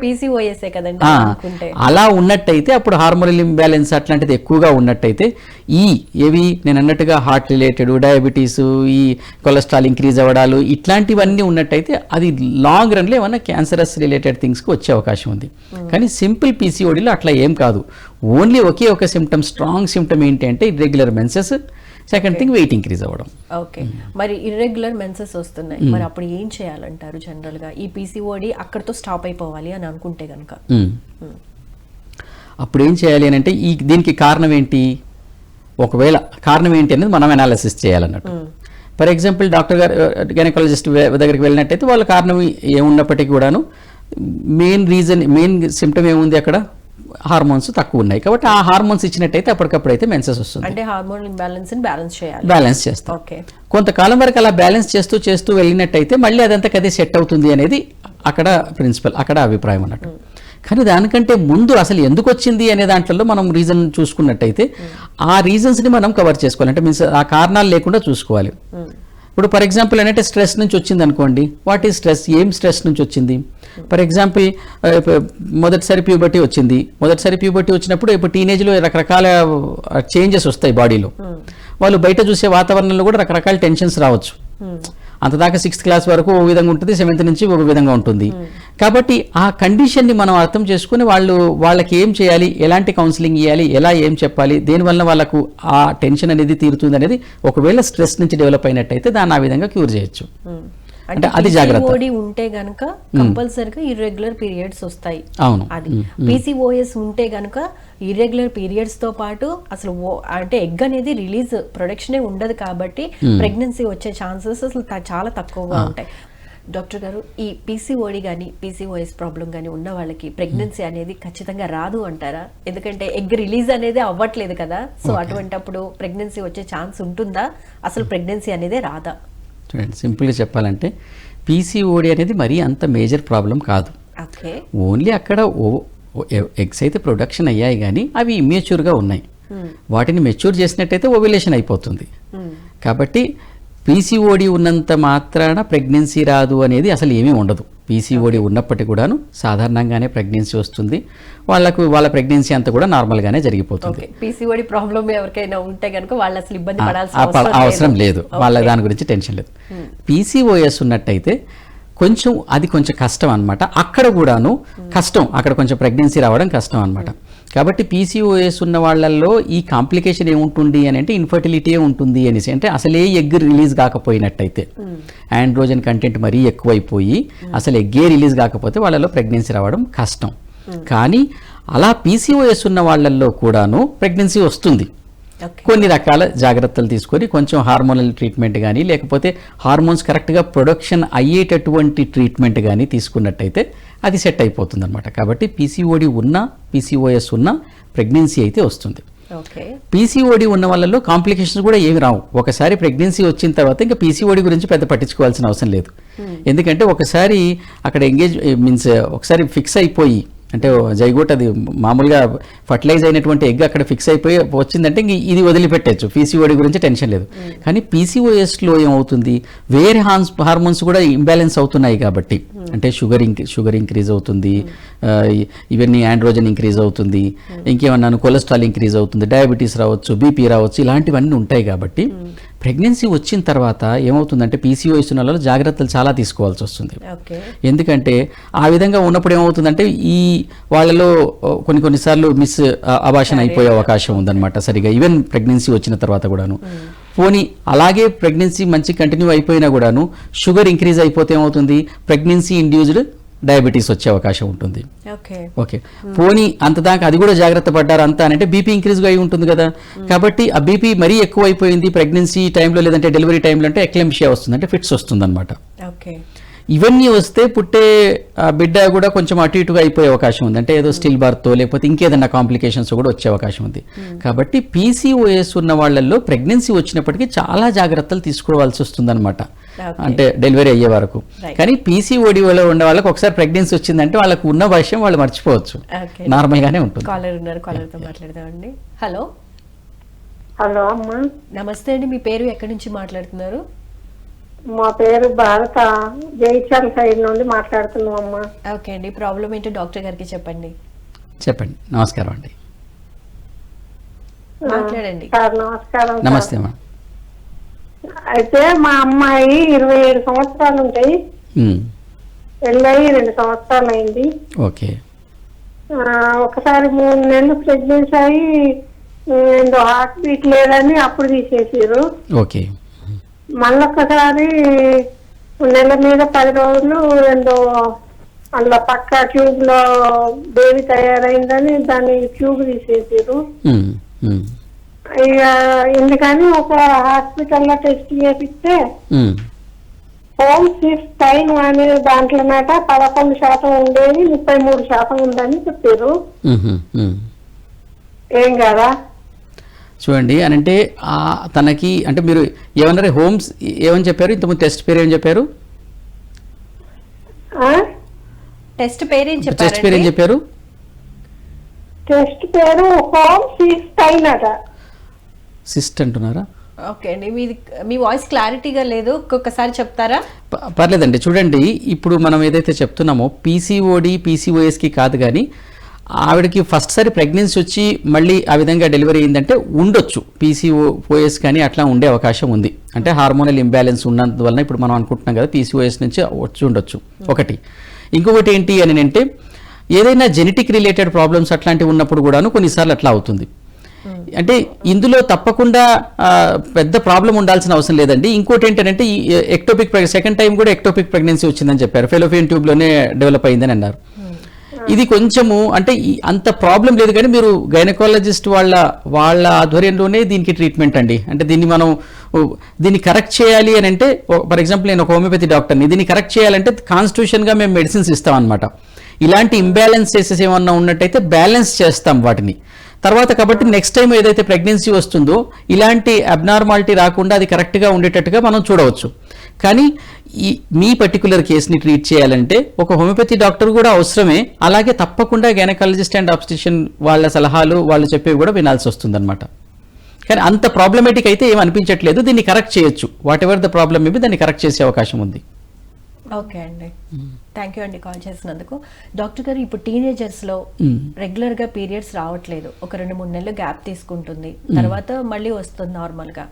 S2: అలా ఉన్నట్టయితే అప్పుడు హార్మోనల్ ఇంబ్యాలెన్స్ అట్లాంటిది ఎక్కువగా ఉన్నట్టయితే ఏవి నేను అన్నట్టుగా హార్ట్ రిలేటెడ్ డయాబెటీస్, ఈ కొలెస్ట్రాల్ ఇంక్రీజ్ అవ్వడాలు ఇట్లాంటివన్నీ ఉన్నట్టయితే అది లాంగ్ రన్ లో ఏమన్నా క్యాన్సరస్ రిలేటెడ్ థింగ్స్ కి వచ్చే అవకాశం ఉంది. కానీ సింపుల్ పీసీఓడిలో అట్లా ఏం కాదు, ఓన్లీ ఒకే ఒక సిమ్టమ్, స్ట్రాంగ్ సిమ్టమ్ ఏంటి అంటే irregular menses, second thing wait increase అవ్వడం.
S1: ఓకే. మరి ఇర్రెగ్యులర్ మెన్సెస్ వస్తున్నాయి, మరి అప్పుడు ఏం చేయాలంటారు జనరల్ గా? ఈ పీసీఓడి అక్కడతో స్టాప్ అయిపోవాలి అని అనుకుంటే కనుక
S2: అప్పుడు ఏం చేయాలి అని అంటే దీనికి కారణం ఏంటి, ఒకవేళ కారణం ఏంటి అనేది మనం అనాలిసిస్ చేయాలన్నట్టు. ఫర్ ఎగ్జాంపుల్ డాక్టర్ గారు గైనకాలజిస్ట్ దగ్గరికి వెళ్ళినట్టయితే వాళ్ళ కారణం ఏమున్నప్పటికీ కూడాను మెయిన్ సిమ్టమ్ ఏముంది, అక్కడ హార్మోన్స్ తక్కువ ఉన్నాయి కాబట్టి ఆ హార్మోన్స్ ఇచ్చినట్టయితే అప్పటికప్పుడైతే మెన్సెస్ వస్తుంది.
S1: అంటే హార్మోన్ ఇంబ్యాలెన్స్
S2: బ్యాలెన్స్ చేస్తాం. కొంతకాలం వరకు అలా బ్యాలెన్స్ చేస్తూ వెళ్ళినట్టయితే మళ్ళీ అదంతా కదే సెట్ అవుతుంది అనేది అక్కడ ప్రిన్సిపల్, అక్కడ అభిప్రాయం అన్నట్టు. కానీ దానికంటే ముందు అసలు ఎందుకు వచ్చింది అనే దాంట్లో మనం రీజన్ చూసుకున్నట్టయితే ఆ రీజన్స్ని మనం కవర్ చేసుకోవాలి, అంటే మీన్స్ ఆ కారణాలు లేకుండా చూసుకోవాలి. ఇప్పుడు ఫర్ ఎగ్జాంపుల్ ఏంటంటే స్ట్రెస్ నుంచి వచ్చింది అనుకోండి, వాట్ ఈజ్ స్ట్రెస్, ఏం స్ట్రెస్ నుంచి వచ్చింది? ఫర్ ఎగ్జాంపుల్ మొదటిసారి ప్యూబర్టీ వచ్చింది, వచ్చినప్పుడు ఇప్పుడు టీనేజ్లో రకరకాల చేంజెస్ వస్తాయి బాడీలో, వాళ్ళు బయట చూసే వాతావరణంలో కూడా రకరకాల టెన్షన్స్ రావచ్చు. అంతదాకా 6th క్లాస్ వరకు ఒక విధంగా ఉంటుంది, 7th నుంచి ఒక విధంగా ఉంటుంది. కాబట్టి ఆ కండిషన్ని మనం అర్థం చేసుకుని వాళ్ళకి ఏం చేయాలి, ఎలాంటి కౌన్సిలింగ్ ఇవ్వాలి, ఎలా ఏం చెప్పాలి, దేనివల్ల వాళ్ళకు ఆ టెన్షన్ అనేది తీరుతుంది అనేది ఒకవేళ స్ట్రెస్ నుంచి డెవలప్ అయినట్టయితే దాన్ని ఆ విధంగా క్యూర్ చేయొచ్చు. అంటే అది జాగ్రత్త.
S1: ఉంటే గనుక కంపల్సరీగా ఇర్రెగ్యులర్ పీరియడ్స్ వస్తాయి.
S2: అవును.
S1: అది పీసీఓఎస్ ఉంటే గనుక ఇర్రెగ్యులర్ పీరియడ్స్ తో పాటు అసలు అంటే ఎగ్ అనేది రిలీజ్ ప్రొడక్షనే ఉండదు కాబట్టి ప్రెగ్నెన్సీ వచ్చే ఛాన్సెస్ అసలు చాలా తక్కువగా ఉంటాయి. డాక్టర్ గారు, ఈ పీసీఓడి కానీ పీసీఓఎస్ ప్రాబ్లం కానీ ఉన్న వాళ్ళకి ప్రెగ్నెన్సీ అనేది ఖచ్చితంగా రాదు అంటారా? ఎందుకంటే ఎగ్ రిలీజ్ అనేది అవ్వట్లేదు కదా, సో అటువంటప్పుడు ప్రెగ్నెన్సీ వచ్చే ఛాన్స్ ఉంటుందా, అసలు ప్రెగ్నెన్సీ అనేది రాదా?
S2: చూడండి, సింపుల్గా చెప్పాలంటే పీసీఓడి అనేది మరీ అంత మేజర్ ప్రాబ్లం కాదు. ఓన్లీ అక్కడ ఎగ్స్ అయితే ప్రొడక్షన్ అయ్యాయి కానీ అవి ఇమ్మెచ్యూర్గా ఉన్నాయి, వాటిని మెచ్యూర్ చేసినట్టయితే ఓవ్యులేషన్ అయిపోతుంది. కాబట్టి పీసీఓడి ఉన్నంత మాత్రాన ప్రెగ్నెన్సీ రాదు అనేది అసలు ఏమీ ఉండదు. పీసీఓడి ఉన్నప్పటికీ కూడాను సాధారణంగానే ప్రెగ్నెన్సీ వస్తుంది, వాళ్ళ ప్రెగ్నెన్సీ అంతా కూడా నార్మల్గానే జరిగిపోతుంది.
S1: పీసీఓడి ప్రాబ్లం ఎవరికైనా ఉంటే కనుక వాళ్ళు అసలు ఇబ్బంది పడాల్సిన
S2: అవసరం లేదు, వాళ్ళ దాని గురించి టెన్షన్ లేదు. పీసీఓఎస్ ఉన్నట్టయితే కొంచెం కష్టం అనమాట, అక్కడ కూడాను కష్టం, అక్కడ కొంచెం ప్రెగ్నెన్సీ రావడం కష్టం అనమాట. కాబట్టి పీసీఓఎస్ ఉన్న వాళ్ళల్లో ఈ కాంప్లికేషన్ ఏముంటుంది అని అంటే ఇన్ఫర్టిలిటీ ఉంటుంది అనేసి, అంటే అసలే ఎగ్ రిలీజ్ కాకపోయినట్టయితే, ఆండ్రోజన్ కంటెంట్ మరీ ఎక్కువైపోయి అసలు ఎగ్గే రిలీజ్ కాకపోతే వాళ్ళలో ప్రెగ్నెన్సీ రావడం కష్టం. కానీ అలా పీసీఓఎస్ ఉన్న వాళ్ళల్లో కూడాను ప్రెగ్నెన్సీ వస్తుంది. కొన్ని రకాల జాగ్రత్తలు తీసుకొని కొంచెం హార్మోనల్ ట్రీట్మెంట్ కానీ లేకపోతే హార్మోన్స్ కరెక్ట్గా ప్రొడక్షన్ అయ్యేటటువంటి ట్రీట్మెంట్ కానీ తీసుకున్నట్టయితే అది సెట్ అయిపోతుంది అనమాట. కాబట్టి పీసీఓడి ఉన్నా పీసీఓఎస్ ఉన్నా ప్రెగ్నెన్సీ అయితే వస్తుంది. పీసీఓడి ఉన్న వాళ్ళలో కాంప్లికేషన్స్ కూడా ఏమి రావు. ఒకసారి ప్రెగ్నెన్సీ వచ్చిన తర్వాత ఇంకా పీసీఓడి గురించి పెద్ద పట్టించుకోవాల్సిన అవసరం లేదు. ఎందుకంటే ఒకసారి అక్కడ మీన్స్ ఒకసారి ఫిక్స్ అయిపోయి అంటే జైగోట్ అది మామూలుగా ఫర్టిలైజ్ అయినటువంటి ఎగ్ అక్కడ ఫిక్స్ అయిపోయి వచ్చిందంటే ఇంక ఇది వదిలిపెట్టచ్చు, పీసీఓడి గురించి టెన్షన్ లేదు. కానీ పీసీఓఎస్లో ఏమవుతుంది, వేరే హార్మోన్స్ కూడా ఇంబ్యాలెన్స్ అవుతున్నాయి కాబట్టి అంటే షుగర్ ఇంక్రీజ్ అవుతుంది, ఇవన్నీ ఆండ్రోజన్ ఇంక్రీజ్ అవుతుంది, ఇంకేమన్నాను కొలెస్ట్రాల్ ఇంక్రీజ్ అవుతుంది, డయాబెటీస్ రావచ్చు, బీపీ రావచ్చు, ఇలాంటివన్నీ ఉంటాయి. కాబట్టి ప్రెగ్నెన్సీ వచ్చిన తర్వాత ఏమవుతుందంటే పీసీఓఎస్ ఉన్న వాళ్ళు జాగ్రత్తలు చాలా తీసుకోవాల్సి వస్తుంది. ఎందుకంటే ఆ విధంగా ఉన్నప్పుడు ఏమవుతుందంటే ఈ వాళ్ళలో కొన్నిసార్లు అబార్షన్ అయిపోయే అవకాశం ఉందన్నమాట సరిగా ఈవెన్ ప్రెగ్నెన్సీ వచ్చిన తర్వాత కూడాను. పోనీ అలాగే ప్రెగ్నెన్సీ మంచి కంటిన్యూ అయిపోయినా కూడాను షుగర్ ఇంక్రీజ్ అయిపోతే ఏమవుతుంది, ప్రెగ్నెన్సీ ఇండ్యూస్డ్ డయాబెటీస్ వచ్చే అవకాశం ఉంటుంది. ఓకే, పోనీ అంతదాకా అది కూడా జాగ్రత్త పడ్డారు అంతా అంటే బీపీ ఇంక్రీజ్గా అయి ఉంటుంది కదా. కాబట్టి ఆ బీపీ మరీ ఎక్కువ అయిపోయింది ప్రెగ్నెన్సీ టైంలో లేదంటే డెలివరీ టైంలో అంటే ఎక్లెంషియా వస్తుంది, అంటే ఫిట్స్ వస్తుంది అనమాట. ఇవన్నీ వస్తే పుట్టే బిడ్డ కూడా కొంచెం అటు ఇటుగా అయిపోయే అవకాశం ఉంది, అంటే ఏదో స్టిల్ బర్త్ లేకపోతే ఇంకేదన్నా కాంప్లికేషన్స్ కూడా వచ్చే అవకాశం ఉంది. కాబట్టి పీసీఓఎస్ ఉన్న వాళ్ళల్లో ప్రెగ్నెన్సీ వచ్చినప్పటికీ చాలా జాగ్రత్తలు తీసుకోవాల్సి వస్తుంది అనమాట, అంటే డెలివరీ అయ్యే వరకు. కానీ పీసీఓడి లో ఉన్న వాళ్ళకి ఒకసారి ప్రెగ్నెన్సీ వచ్చిందంటే వాళ్ళకు ఉన్న విషయం వాళ్ళు మర్చిపోవచ్చు, నార్మల్ గానే ఉంటుంది.
S1: హలో
S3: హలో అమ్మా,
S1: నమస్తే అండి. మీ పేరు ఎక్కడి నుంచి మాట్లాడుతున్నారు?
S3: మా పేరు భారత, జైచల్ సైడ్ నుండి మాట్లాడుతున్నాం అమ్మా.
S1: ఓకే అండి, ప్రాబ్లం ఏంటో డాక్టర్ గారికి చెప్పండి.
S2: చెప్పండి. నమస్కారం అండి.
S1: మాట్లాడండి
S3: సార్. నమస్కారం.
S2: నమస్తే అమ్మా.
S3: అయితే మా అమ్మాయి 27 సంవత్సరాలు ఉంటాయి, పెళ్ళయి 2 సంవత్సరాలు అయింది.
S2: ఓకే.
S3: ఒకసారి 3 నెలలు ప్రెగ్నెన్సీ అయ్యి హార్ట్ బీట్ లేదని అప్పుడు తీసేసారు.
S2: ఓకే.
S3: మళ్ళొక్కసారి నెల మీద 10 రోజులు అందులో పక్క ట్యూబ్ లో బేబీ తయారైందని దాన్ని ట్యూబ్ తీసేసారు. ఇక ఎందుకని ఒక హాస్పిటల్లో టెస్ట్ చేపిస్తే హోమ్ సిస్టైన్ అనే దాంట్లో మాట 11% ఉండేది 33% ఉందని చెప్పారు. ఏం కదా
S2: చూడండి అని అంటే తనకి అంటే మీరు ఏమన్నారు, హోమ్స్ ఏమని చెప్పారు, ఇంతకుముందు టెస్ట్ పేరు ఏమని చెప్పారు,
S1: టెస్ట్ పేరు ఏం
S2: చెప్పారు?
S3: టెస్ట్ పేరు హోమ్ సిస్టైన్ అట.
S2: సిస్ట్ అంటున్నారా?
S1: ఓకే అండి, మీ వాయిస్ క్లారిటీగా లేదు, ఒక్కొక్కసారి చెప్తారా?
S2: పర్లేదండి. చూడండి, ఇప్పుడు మనం ఏదైతే చెప్తున్నామో పీసీఓడి పీసీఓఎస్కి కాదు, కానీ ఆవిడకి ఫస్ట్ సారి ప్రెగ్నెన్సీ వచ్చి మళ్ళీ ఆ విధంగా డెలివరీ అయిందంటే ఉండొచ్చు పీసీఓఎస్ కానీ అట్లా ఉండే అవకాశం ఉంది. అంటే హార్మోనల్ ఇంబ్యాలెన్స్ ఉన్నందువలన ఇప్పుడు మనం అనుకుంటున్నాం కదా పీసీఓఎస్ నుంచి వచ్చి ఉండొచ్చు ఒకటి. ఇంకొకటి ఏంటి అని అంటే ఏదైనా జెనెటిక్ రిలేటెడ్ ప్రాబ్లమ్స్ అట్లాంటివి ఉన్నప్పుడు కూడాను కొన్నిసార్లు అట్లా అవుతుంది. అంటే ఇందులో తప్పకుండా పెద్ద ప్రాబ్లం ఉండాల్సిన అవసరం లేదండి. ఇంకోటి ఏంటంటే ఎక్టోపిక్ సెకండ్ టైం కూడా ఎక్టోపిక్ ప్రెగ్నెన్సీ వచ్చిందని చెప్పారు, ఫెలోపియన్ ట్యూబ్లోనే డెవలప్ అయిందని అన్నారు. ఇది కొంచెము అంటే అంత ప్రాబ్లం లేదు, కానీ మీరు గైనకాలజిస్ట్ వాళ్ళ ఆధ్వర్యంలోనే దీనికి ట్రీట్మెంట్ అండి. అంటే దీన్ని కరెక్ట్ చేయాలి అని అంటే, ఫర్ ఎగ్జాంపుల్ నేను ఒక హోమియోపతి డాక్టర్ని, దీన్ని కరెక్ట్ చేయాలంటే కాన్స్టిట్యూషన్గా మేము మెడిసిన్స్ ఇస్తాం అనమాట. ఇలాంటి ఇంబ్యాలెన్సెస్ ఏమన్నా ఉన్నట్టయితే బ్యాలెన్స్ చేస్తాం వాటిని తర్వాత. కాబట్టి నెక్స్ట్ టైం ఏదైతే ప్రెగ్నెన్సీ వస్తుందో ఇలాంటి అబ్నార్మాలిటీ రాకుండా అది కరెక్ట్గా ఉండేటట్టుగా మనం చూడవచ్చు. కానీ మీ పర్టికులర్ కేసుని ట్రీట్ చేయాలంటే ఒక హోమియోపతి డాక్టర్ కూడా అవసరమే, అలాగే తప్పకుండా గైనకాలజిస్ట్ అండ్ ఆబ్స్టిషియన్ వాళ్ళ సలహాలు వాళ్ళు చెప్పేవి కూడా వినాల్సి వస్తుంది అనమాట. కానీ అంత ప్రాబ్లమేటిక్ అయితే ఏం అనిపించట్లేదు, దీన్ని కరెక్ట్ చేయొచ్చు. What ever the problem maybe దాన్ని కరెక్ట్ చేసే అవకాశం ఉంది.
S1: ఓకే అండి, థ్యాంక్ యూ అండి కాల్ చేసినందుకు. డాక్టర్ గారు, ఇప్పుడు టీనేజర్స్లో రెగ్యులర్గా పీరియడ్స్ రావట్లేదు, ఒక 2-3 నెలలు గ్యాప్ తీసుకుంటుంది, తర్వాత మళ్ళీ వస్తుంది నార్మల్గా.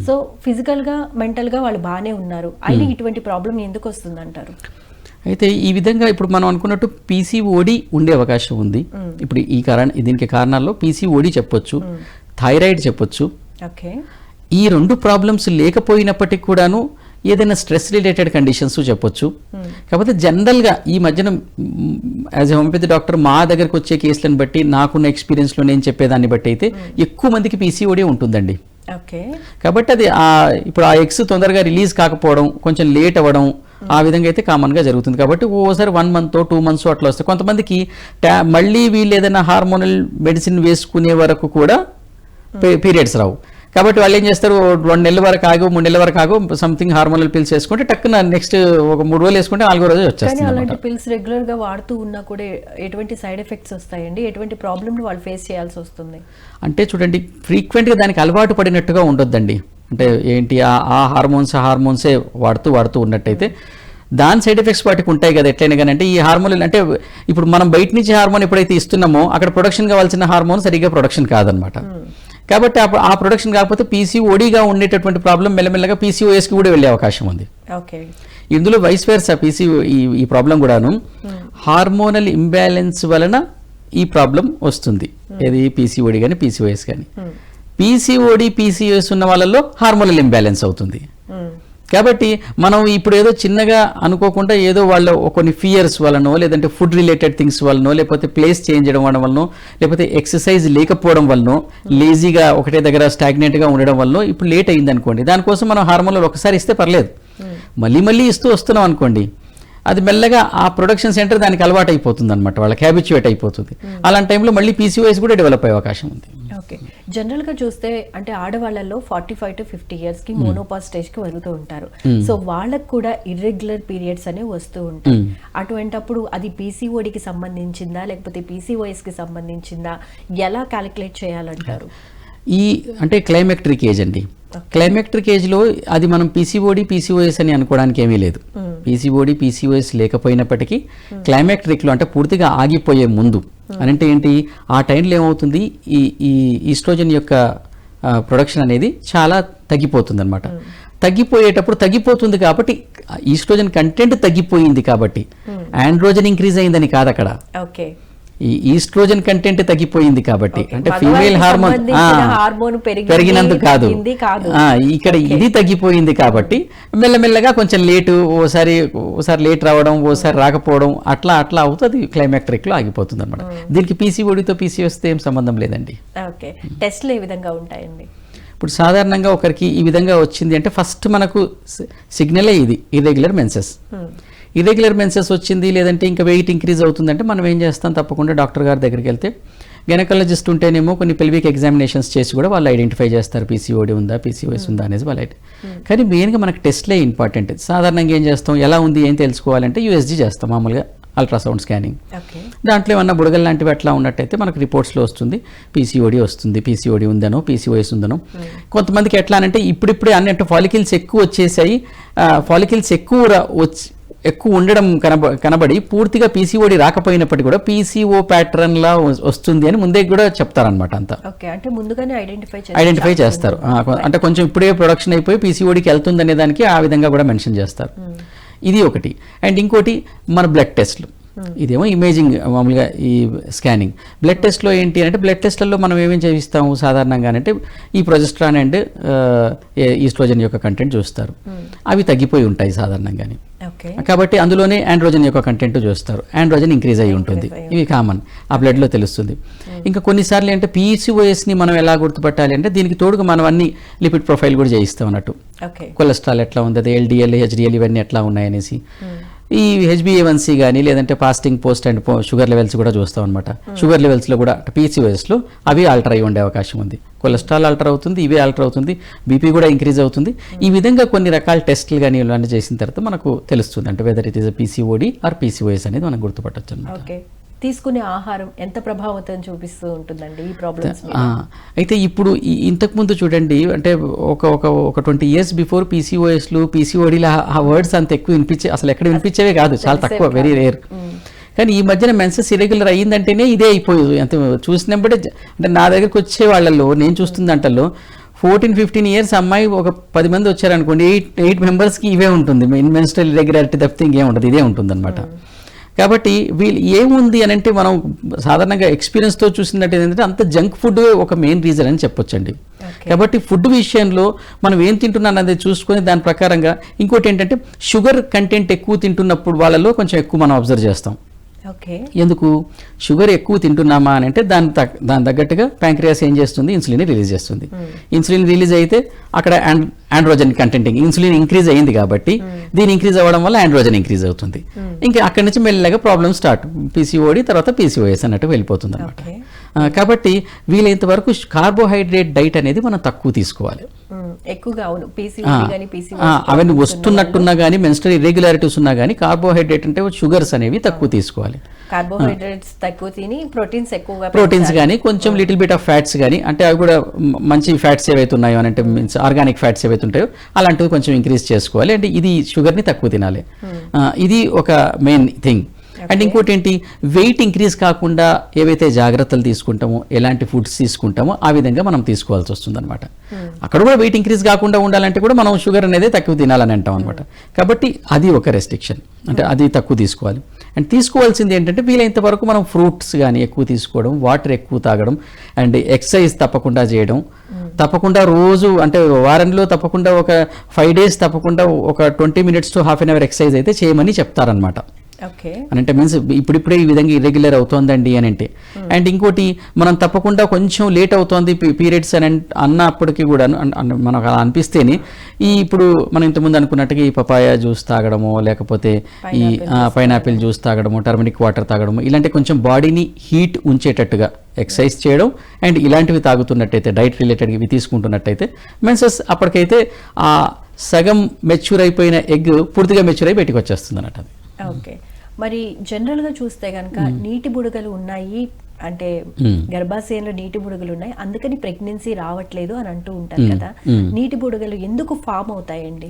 S1: సో ఫిజికల్గా మెంటల్గా వాళ్ళు బాగానే ఉన్నారు, అయినా ఇటువంటి ప్రాబ్లం ఎందుకు వస్తుంది అంటారు?
S2: అయితే ఈ విధంగా ఇప్పుడు మనం అనుకున్నట్టు పీసీఓడి ఉండే అవకాశం ఉంది. ఇప్పుడు దీనికి కారణాల్లో పీసీఓడి చెప్పొచ్చు, థైరాయిడ్ చెప్పొచ్చు.
S1: ఓకే.
S2: ఈ 2 ప్రాబ్లమ్స్ లేకపోయినప్పటికీ కూడాను ఏదైనా స్ట్రెస్ రిలేటెడ్ కండిషన్స్ చెప్పొచ్చు. కాకపోతే జనరల్గా ఈ మధ్యన యాజ్ ఎ హోమియోపతి డాక్టర్ మా దగ్గరకు వచ్చే కేసులను బట్టి నాకున్న ఎక్స్పీరియన్స్లో నేను చెప్పేదాన్ని బట్టి అయితే ఎక్కువ మందికి పీసీఓడి ఉంటుందండి. కాబట్టి అది ఇప్పుడు ఆ ఎగ్స్ తొందరగా రిలీజ్ కాకపోవడం, కొంచెం లేట్ అవ్వడం, ఆ విధంగా అయితే కామన్గా జరుగుతుంది. కాబట్టి ఓసారి 1 month 2 months అట్లా వస్తాయి. కొంతమందికి మళ్ళీ వీళ్ళు ఏదైనా హార్మోనల్ మెడిసిన్ వేసుకునే వరకు కూడా పీరియడ్స్ రావు. కాబట్టి వాళ్ళు ఏం చేస్తారు, 2 నెలల వరకు ఆగు, 3 నెలల వరకు ఆగు, సంథింగ్ హార్మోనల్ పిల్స్ వేసుకుంటే టక్కున నెక్స్ట్ ఒక 3 రోజులు వేసుకుంటే 4వ రోజు వచ్చేస్తుంది.
S1: అలాంటి పిల్స్ రెగ్యులర్ గా వాడుతూ ఉన్నా కూడా ఎటువంటి సైడ్ ఎఫెక్ట్స్ వస్తాయండి? ఎటువంటి ప్రాబ్లమ్ వాళ్ళు ఫేస్ చేయాల్సి వస్తుంది?
S2: అంటే చూడండి, ఫ్రీక్వెంట్గా దానికి అలవాటు పడినట్టుగా ఉండొద్దండి. అంటే ఏంటి, ఆ హార్మోన్సే వాడుతూ ఉన్నట్టయితే దాని సైడ్ ఎఫెక్ట్స్ వాటికి ఉంటాయి కదా ఎట్లయినా కానీ. అంటే ఈ హార్మోన్ అంటే ఇప్పుడు మనం బయట నుంచి హార్మోన్ ఎప్పుడైతే ఇస్తున్నామో అక్కడ ప్రొడక్షన్ కావాల్సిన హార్మోన్ సరిగ్గా ప్రొడక్షన్ కాదనమాట. కాబట్టి ఆ ప్రొడక్షన్ కాకపోతే పీసీఓడిగా ఉండేటటువంటి ప్రాబ్లం మెల్లమెల్లగా పీసీఓఎస్కి కూడా వెళ్ళే అవకాశం ఉంది. ఇందులో వైస్ వెర్సా ఈ ప్రాబ్లం కూడాను హార్మోనల్ ఇంబ్యాలెన్స్ వలన ఈ ప్రాబ్లం వస్తుంది. ఏది పీసీఓడి కానీ పీసీఓఎస్ కానీ. పీసీఓడి పీసీఓఎస్ ఉన్న వాళ్ళలో హార్మోనల్ ఇంబ్యాలెన్స్ అవుతుంది. కాబట్టి మనం ఇప్పుడు ఏదో చిన్నగా అనుకోకుండా ఏదో వాళ్ళ కొన్ని ఫియర్స్ వలనో, లేదంటే ఫుడ్ రిలేటెడ్ థింగ్స్ వలనో, లేకపోతే ప్లేస్ చేంజ్ చేయడం వలనో, లేకపోతే ఎక్సర్సైజ్ లేకపోవడం వలనో, లేజీగా ఒకటే దగ్గర స్టాగ్నెంట్గా ఉండడం వలనో ఇప్పుడు లేట్ అయింది అనుకోండి, దానికోసం మనం హార్మోన్లు ఒకసారి ఇస్తే పర్లేదు. మళ్ళీ ఇస్తూ వస్తున్నాం అనుకోండి, అది మెల్లగా ఆ ప్రొడక్షన్ సెంటర్ దానికి అలవాటు అయిపోతుంది అనమాట, వాళ్ళకి హ్యాబిచ్యుయేట్ అయిపోతుంది. అలాంటి టైంలో మళ్ళీ పీసీఓఎస్ కూడా డెవలప్ అయ్యే అవకాశం ఉంది.
S1: ఓకే, జనరల్గా చూస్తే అంటే ఆడవాళ్ళలో 45 to 50 years కి మోనోపాజ్ స్టేజ్కి వెళ్తూ ఉంటారు. సో వాళ్ళకు కూడా ఇర్రెగ్యులర్ పీరియడ్స్ అనేవి వస్తూ ఉంటాయి. అటువంటప్పుడు అది పీసీఓడికి సంబంధించిందా లేకపోతే పీసీఓఎస్కి సంబంధించిందా, ఎలా క్యాలిక్యులేట్ చేయాలంటారు?
S2: అంటే క్లైమాక్టరిక్ ఏజ్ అండి. క్లైమాక్టరిక్ ఏజ్లో అది మనం పీసీఓఎస్ అని అనుకోవడానికి ఏమీ లేదు. పీసీఓఎస్ లేకపోయినప్పటికీ క్లైమాక్టరిక్లో అంటే పూర్తిగా ఆగిపోయే ముందు అంటే ఏంటి, ఆ టైంలో ఏమవుతుంది, ఈ ఈస్ట్రోజన్ యొక్క ప్రొడక్షన్ అనేది చాలా తగ్గిపోతుంది అనమాట. తగ్గిపోయేటప్పుడు తగ్గిపోతుంది కాబట్టి ఈస్ట్రోజన్ కంటెంట్ తగ్గిపోయింది కాబట్టి ఆండ్రోజన్ ఇంక్రీజ్ అయిందని కాదు అక్కడ. ఈ ఈస్ట్రోజన్ కంటెంట్ తగ్గిపోయింది కాబట్టి, అంటే ఫీమేల్ హార్మోన్ పెరిగినందుకు కాదు, ఇక్కడ ఇది తగ్గిపోయింది కాబట్టి మెల్లమెల్లగా కొంచెం లేటు, ఓసారి లేట్ రావడం, ఓసారి రాకపోవడం, అట్లా అవుతుంది, క్లైమాక్టరిక్ లో ఆగిపోతుంది అనమాట. దీనికి పీసీఓడితో పీసీఓఎస్తో ఏం సంబంధం లేదండి.
S1: టెస్ట్లు ఏ విధంగా ఉంటాయండి?
S2: ఇప్పుడు సాధారణంగా ఒకరికి ఈ విధంగా వచ్చింది అంటే ఫస్ట్ మనకు సిగ్నలే ఇది, ఇర్రెగ్యులర్ మెన్సెస్ వచ్చింది, లేదంటే ఇంకా వెయిట్ ఇంక్రీజ్ అవుతుందంటే మనం ఏం చేస్తాం, తప్పకుండా డాక్టర్ గారి దగ్గరికి వెళ్తే గైనకాలజిస్ట్ ఉంటేనేమో కొన్ని పెల్విక్ ఎగ్జామినేషన్స్ చేసి కూడా వాళ్ళు ఐడెంటిఫై చేస్తారు పీసీఓడి ఉందా పీసీఓఎస్ ఉందా అనేది వాళ్ళు. కానీ మెయిన్గా మనకు టెస్ట్లే ఇంపార్టెంట్. సాధారణంగా ఏం చేస్తాం, ఎలా ఉంది ఏం తెలుసుకోవాలంటే యూఎస్జీ చేస్తాం, మామూలుగా అల్ట్రాసౌండ్ స్కానింగ్. దాంట్లో ఏమన్నా బుడగలు లాంటివి అట్లా ఉన్నట్టయితే మనకు రిపోర్ట్స్లో వస్తుంది పీసీఓడి వస్తుంది, పీసీఓడి ఉందనో పీసీఓఎస్ ఉందనో. కొంతమందికి ఎట్లా అంటే ఇప్పుడిప్పుడే అన్నట్టు ఫాలికిల్స్ ఎక్కువ వచ్చేసాయి, ఫాలికిల్స్ ఎక్కువ ఉండడం కనబడి పూర్తిగా పీసీఓడి రాకపోయినప్పటికీ కూడా పీసీఓ ప్యాటర్న్ లా వస్తుంది అని ముందే కూడా చెప్తారనమాట. అంతా
S1: అంటే ముందుగానే
S2: ఐడెంటిఫై చేస్తారు. అంటే కొంచెం ఇప్పుడే ప్రొడక్షన్ అయిపోయి పీసీఓడికి వెళ్తుంది అనే దానికి ఆ విధంగా కూడా మెన్షన్ చేస్తారు. ఇది ఒకటి. అండ్ ఇంకోటి మన బ్లడ్ టెస్ట్లు, ఇదేమో ఇమేజింగ్ మామూలుగా ఈ స్కానింగ్. బ్లడ్ టెస్ట్లో ఏంటి అంటే బ్లడ్ టెస్ట్లలో మనం ఏమేమి చేయిస్తాము సాధారణంగా అంటే ఈ ప్రొజెస్ట్రాన్ అండ్ ఈస్ట్రోజన్ యొక్క కంటెంట్ చూస్తారు, అవి తగ్గిపోయి ఉంటాయి సాధారణంగానే. కాబట్టి అందులోనే ఆండ్రోజన్ యొక్క కంటెంట్ చూస్తారు, ఆండ్రోజన్ ఇంక్రీజ్ అయ్యి ఉంటుంది, ఇవి కామన్, ఆ బ్లడ్లో తెలుస్తుంది. ఇంకా కొన్నిసార్లు అంటే పీసీఓఎస్ని మనం ఎలా గుర్తుపట్టాలి అంటే దీనికి తోడుగా మనం అన్ని లిపిడ్ ప్రొఫైల్ కూడా చేయిస్తాం అన్నట్టు. కొలెస్ట్రాల్ ఎట్లా ఉంది, అది ఎల్డిఎల్ హెచ్డిఎల్ ఇవన్నీ ఎట్లా ఉన్నాయనేసి. ఈ HbA1c కానీ లేదంటే fasting post and sugar levels కూడా చూస్తాం అనమాట. షుగర్ లెవెల్స్లో కూడా పీసీఓఎస్లో అవి ఆల్టర్ అయ్యి ఉండే అవకాశం ఉంది. కొలెస్ట్రాల్ ఆల్టర్ అవుతుంది, ఇవే ఆల్టర్ అవుతుంది, బీపీ కూడా ఇంక్రీజ్ అవుతుంది. ఈ విధంగా కొన్ని రకాల టెస్టులు కానీ ఇవన్నీ చేసిన తర్వాత మనకు తెలుస్తుంది అంటే whether it is PCOD are PCOS అనేది మనం గుర్తుపట్టచ్చు అన్నమాట.
S1: తీసుకునే ఆహారం ఎంత ప్రభావితం చూపిస్తూ ఉంటుందండి ఈ ప్రాబ్లమ్స్?
S2: అయితే ఇప్పుడు ఇంతకుముందు చూడండి అంటే ఒక 20 years బిఫోర్ పీసీఓఎస్లు పీసీఓడిలు ఆ వర్డ్స్ అంత ఎక్కువ అసలు ఎక్కడ వినిపించేవే కాదు, చాలా తక్కువ, వెరీ రేర్. కానీ ఈ మధ్యన మెన్సెస్ ఇరెగ్యులర్ అయ్యిందంటేనే ఇదే అయిపోయింది. అంత చూసినప్పుడే అంటే నా దగ్గరికి వచ్చే వాళ్ళల్లో నేను చూస్తుంది అంటల్లో 14-15 years అమ్మాయి ఒక 10 మంది వచ్చారనుకోండి, 8 members ఇవే ఉంటుంది, మెన్స్ట్రల్ ఇర్రెగ్యులారిటీ తప్పితే ఇంకేం ఉంటుంది, ఇదే ఉంటుంది అనమాట. కాబట్టి వీళ్ళు ఏముంది అని అంటే మనం సాధారణంగా ఎక్స్పీరియన్స్తో చూసినట్టు ఏంటంటే అంత జంక్ ఫుడ్ ఒక మెయిన్ రీజన్ అని చెప్పొచ్చండి. కాబట్టి ఫుడ్ విషయంలో మనం ఏం తింటున్నాం అనేది చూసుకొని దాని ప్రకారంగా ఇంకోటి ఏంటంటే షుగర్ కంటెంట్ ఎక్కువ తింటున్నప్పుడు వాళ్ళలో కొంచెం ఎక్కువ మనం అబ్జర్వ్ చేస్తాం. ఎందుకు షుగర్ ఎక్కువ తింటున్నామా అని అంటే దాని తగ్గట్టుగా ప్యాంక్రియాస్ ఏం చేస్తుంది, ఇన్సులిన్ రిలీజ్ చేస్తుంది. ఇన్సులిన్ రిలీజ్ అయితే అక్కడ ఆండ్రోజన్ కంటెంటింగ్ ఇన్సులిన్ ఇంక్రీజ్ అయింది కాబట్టి దీని ఇంక్రీజ్ అవ్వడం వల్ల ఆండ్రోజన్ ఇంక్రీజ్ అవుతుంది. ఇంకా అక్కడి నుంచి మెల్లగా ప్రాబ్లమ్ స్టార్ట్, పీసీఓడి తర్వాత పీసీఓఎస్ అన్నట్టు వెళ్ళిపోతుంది అనమాట. కాబట్టి వీలైనంత వరకు కార్బోహైడ్రేట్ డైట్ అనేది మనం తక్కువ తీసుకోవాలి. అవన్నీ వస్తున్నట్టున్నా కానీ మెన్స్ట్రల్ ఇర్రెగ్యులారిటీస్ ఉన్నా కానీ కార్బోహైడ్రేట్ అంటే షుగర్స్ అనేవి తక్కువ తీసుకోవాలి.
S1: కార్బోహైడ్రేట్స్ తక్కువ తిని
S2: ప్రోటీన్స్ కానీ కొంచెం లిటిల్ బిట్ ఆఫ్ ఫ్యాట్స్ కానీ, అంటే అవి కూడా మంచి ఫ్యాట్స్ ఏవైతే ఉన్నాయో అని అంటే మీన్స్ ఆర్గానిక్ ఫ్యాట్స్ ఏవైతే ఉంటాయో అలాంటివి కొంచెం ఇంక్రీజ్ చేసుకోవాలి. అంటే ఇది షుగర్ని తక్కువ తినాలి. ఇది ఒక మెయిన్ థింగ్. అండ్ ఇంకోటి ఏంటి, వెయిట్ ఇంక్రీజ్ కాకుండా ఏవైతే జాగ్రత్తలు తీసుకుంటామో, ఎలాంటి ఫుడ్స్ తీసుకుంటామో ఆ విధంగా మనం తీసుకోవాల్సి వస్తుంది అనమాట. అక్కడ కూడా వెయిట్ ఇంక్రీజ్ కాకుండా ఉండాలంటే కూడా మనం షుగర్ అనేది తక్కువ తినాలని అంటాం అనమాట. కాబట్టి అది ఒక రెస్ట్రిక్షన్, అంటే అది తక్కువ తీసుకోవాలి. అండ్ తీసుకోవాల్సింది ఏంటంటే వీలైనంత వరకు మనం ఫ్రూట్స్ కానీ ఎక్కువ తీసుకోవడం, వాటర్ ఎక్కువ తాగడం, అండ్ ఎక్సర్సైజ్ తప్పకుండా చేయడం. తప్పకుండా రోజు అంటే వారంలో తప్పకుండా ఒక 5 days తప్పకుండా ఒక 20 minutes to half an hour exercise అయితే చేయమని చెప్తారనమాట. అంటే మీన్స్ ఇప్పుడిప్పుడే ఈ విధంగా ఇర్రెగ్యులర్ అవుతోందండి అని అంటే. అండ్ ఇంకోటి మనం తప్పకుండా కొంచెం లేట్ అవుతోంది పీరియడ్స్ అని అన్నప్పటికీ కూడా మనకు అలా అనిపిస్తేనే ఇప్పుడు మనం ఇంతకుముందు అనుకున్నట్టుగా ఈ పపాయ జ్యూస్ తాగడము, లేకపోతే ఈ పైనాపిల్ జ్యూస్ తాగడము, టర్మరిక్ వాటర్ తాగడము, ఇలాంటి కొంచెం బాడీని హీట్ ఉంచేటట్టుగా ఎక్సర్సైజ్ చేయడం అండ్ ఇలాంటివి తాగుతున్నట్టయితే, డైట్ రిలేటెడ్ ఇవి తీసుకుంటున్నట్టయితే మెన్సెస్ అప్పటికైతే ఆ సగం మెచ్యూర్ అయిపోయిన ఎగ్ పూర్తిగా మెచ్యూర్ అయి బయటకు వచ్చేస్తుంది అన్నట్టు.
S1: ఓకే, మరి జనరల్ గా చూస్తే కనుక నీటి బుడగలు ఉన్నాయి అంటే గర్భాశయంలో నీటి బుడగలు ఉన్నాయి, అందుకని ప్రెగ్నెన్సీ రావట్లేదు అని అంటూ ఉంటారు కదా. నీటి బుడగలు ఎందుకు ఫామ్ అవుతాయండి?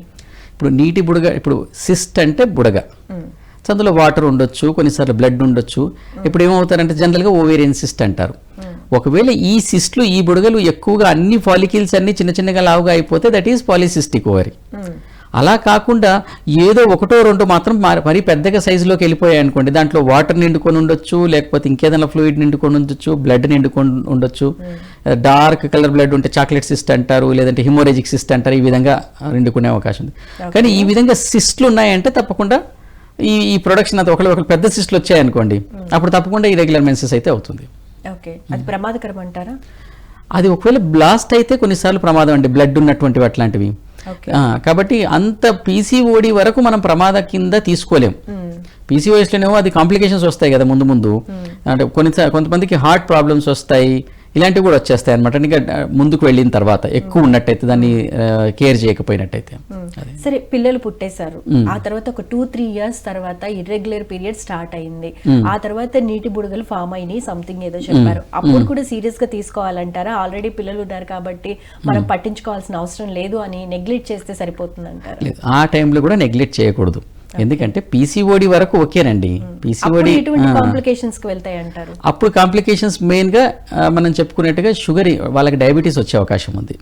S2: ఇప్పుడు నీటి బుడగ, ఇప్పుడు సిస్ట్ అంటే బుడగ, అందులో వాటర్ ఉండొచ్చు, కొన్నిసార్లు బ్లడ్ ఉండొచ్చు. ఇప్పుడు ఏమవుతారంటే జనరల్గా ఓవేరియన్ సిస్ట్ అంటారు. ఒకవేళ ఈ సిస్ట్లు, ఈ బుడగలు ఎక్కువగా అన్ని ఫాలికిల్స్ అన్ని చిన్న చిన్నగా లావుగా అయిపోతే దట్ ఈస్ పాలిసిస్టిక్ ఓవరీ. అలా కాకుండా ఏదో 1-2 మాత్రం మరీ పెద్దగా సైజులోకి వెళ్ళిపోయాయి అనుకోండి, దాంట్లో వాటర్ నిండుకొని ఉండొచ్చు, లేకపోతే ఇంకేదైనా ఫ్లూయిడ్ నిండుకొని ఉండొచ్చు, బ్లడ్ నిండుకొని ఉండొచ్చు. డార్క్ కలర్ బ్లడ్ ఉంటే చాక్లెట్ సిస్ట్ అంటారు, లేదంటే హిమోరేజిక్ సిస్ట్ అంటారు. ఈ విధంగా నిండుకునే అవకాశం ఉంది. కానీ ఈ విధంగా సిస్ట్లు ఉన్నాయంటే తప్పకుండా ఈ ప్రొడక్షన్ అది ఒకళ్ళు పెద్ద సిస్ట్లు వచ్చాయనుకోండి, అప్పుడు తప్పకుండా ఇర్రెగ్యులర్ మెన్సెస్ అయితే అవుతుంది.
S1: అది ప్రమాదకరం అంటారా?
S2: అది ఒకవేళ బ్లాస్ట్ అయితే కొన్నిసార్లు ప్రమాదం అండి, బ్లడ్ ఉన్నటువంటివి అట్లాంటివి. కాబట్టి అంత పీసీఓడి వరకు మనం ప్రమాద కింద తీసుకోలేం. పీసీఓఎస్లోనేమో అది కాంప్లికేషన్స్ వస్తాయి కదా ముందు ముందు, అంటే కొంతమందికి హార్ట్ ప్రాబ్లమ్స్ వస్తాయి, ఇలాంటివి కూడా వచ్చేస్తాయి అనమాట. ఇంకా ముందుకు వెళ్ళిన తర్వాత ఎక్కువ ఉన్నట్టయితే, దాన్ని కేర్ చేయకపోయినట్టయితే.
S1: సరే, పిల్లలు పుట్టేశారు, ఆ తర్వాత ఒక 2-3 years తర్వాత ఇర్రెగ్యులర్ పీరియడ్ స్టార్ట్ అయింది, ఆ తర్వాత నీటి బుడగలు ఫామ్ అయినాయి, సంథింగ్ ఏదో చెప్పారు, అప్పుడు కూడా సీరియస్ గా తీసుకోవాలంటారా? ఆల్రెడీ పిల్లలు ఉన్నారు కాబట్టి మనం పట్టించుకోవాల్సిన అవసరం లేదు అని నెగ్లెక్ట్ చేస్తే సరిపోతుంది అంటారా?
S2: ఆ టైంలో కూడా నెగ్లెక్ట్ చేయకూడదు. ఎందుకంటే పీసీఓడి వరకు ఓకేనండి, పీసీఓడి అప్పుడు కాంప్లికేషన్స్ మెయిన్ గా మనం చెప్పుకున్నట్టుగా షుగర్, వాళ్ళకి డయాబెటీస్ వచ్చే అవకాశం ఉంది,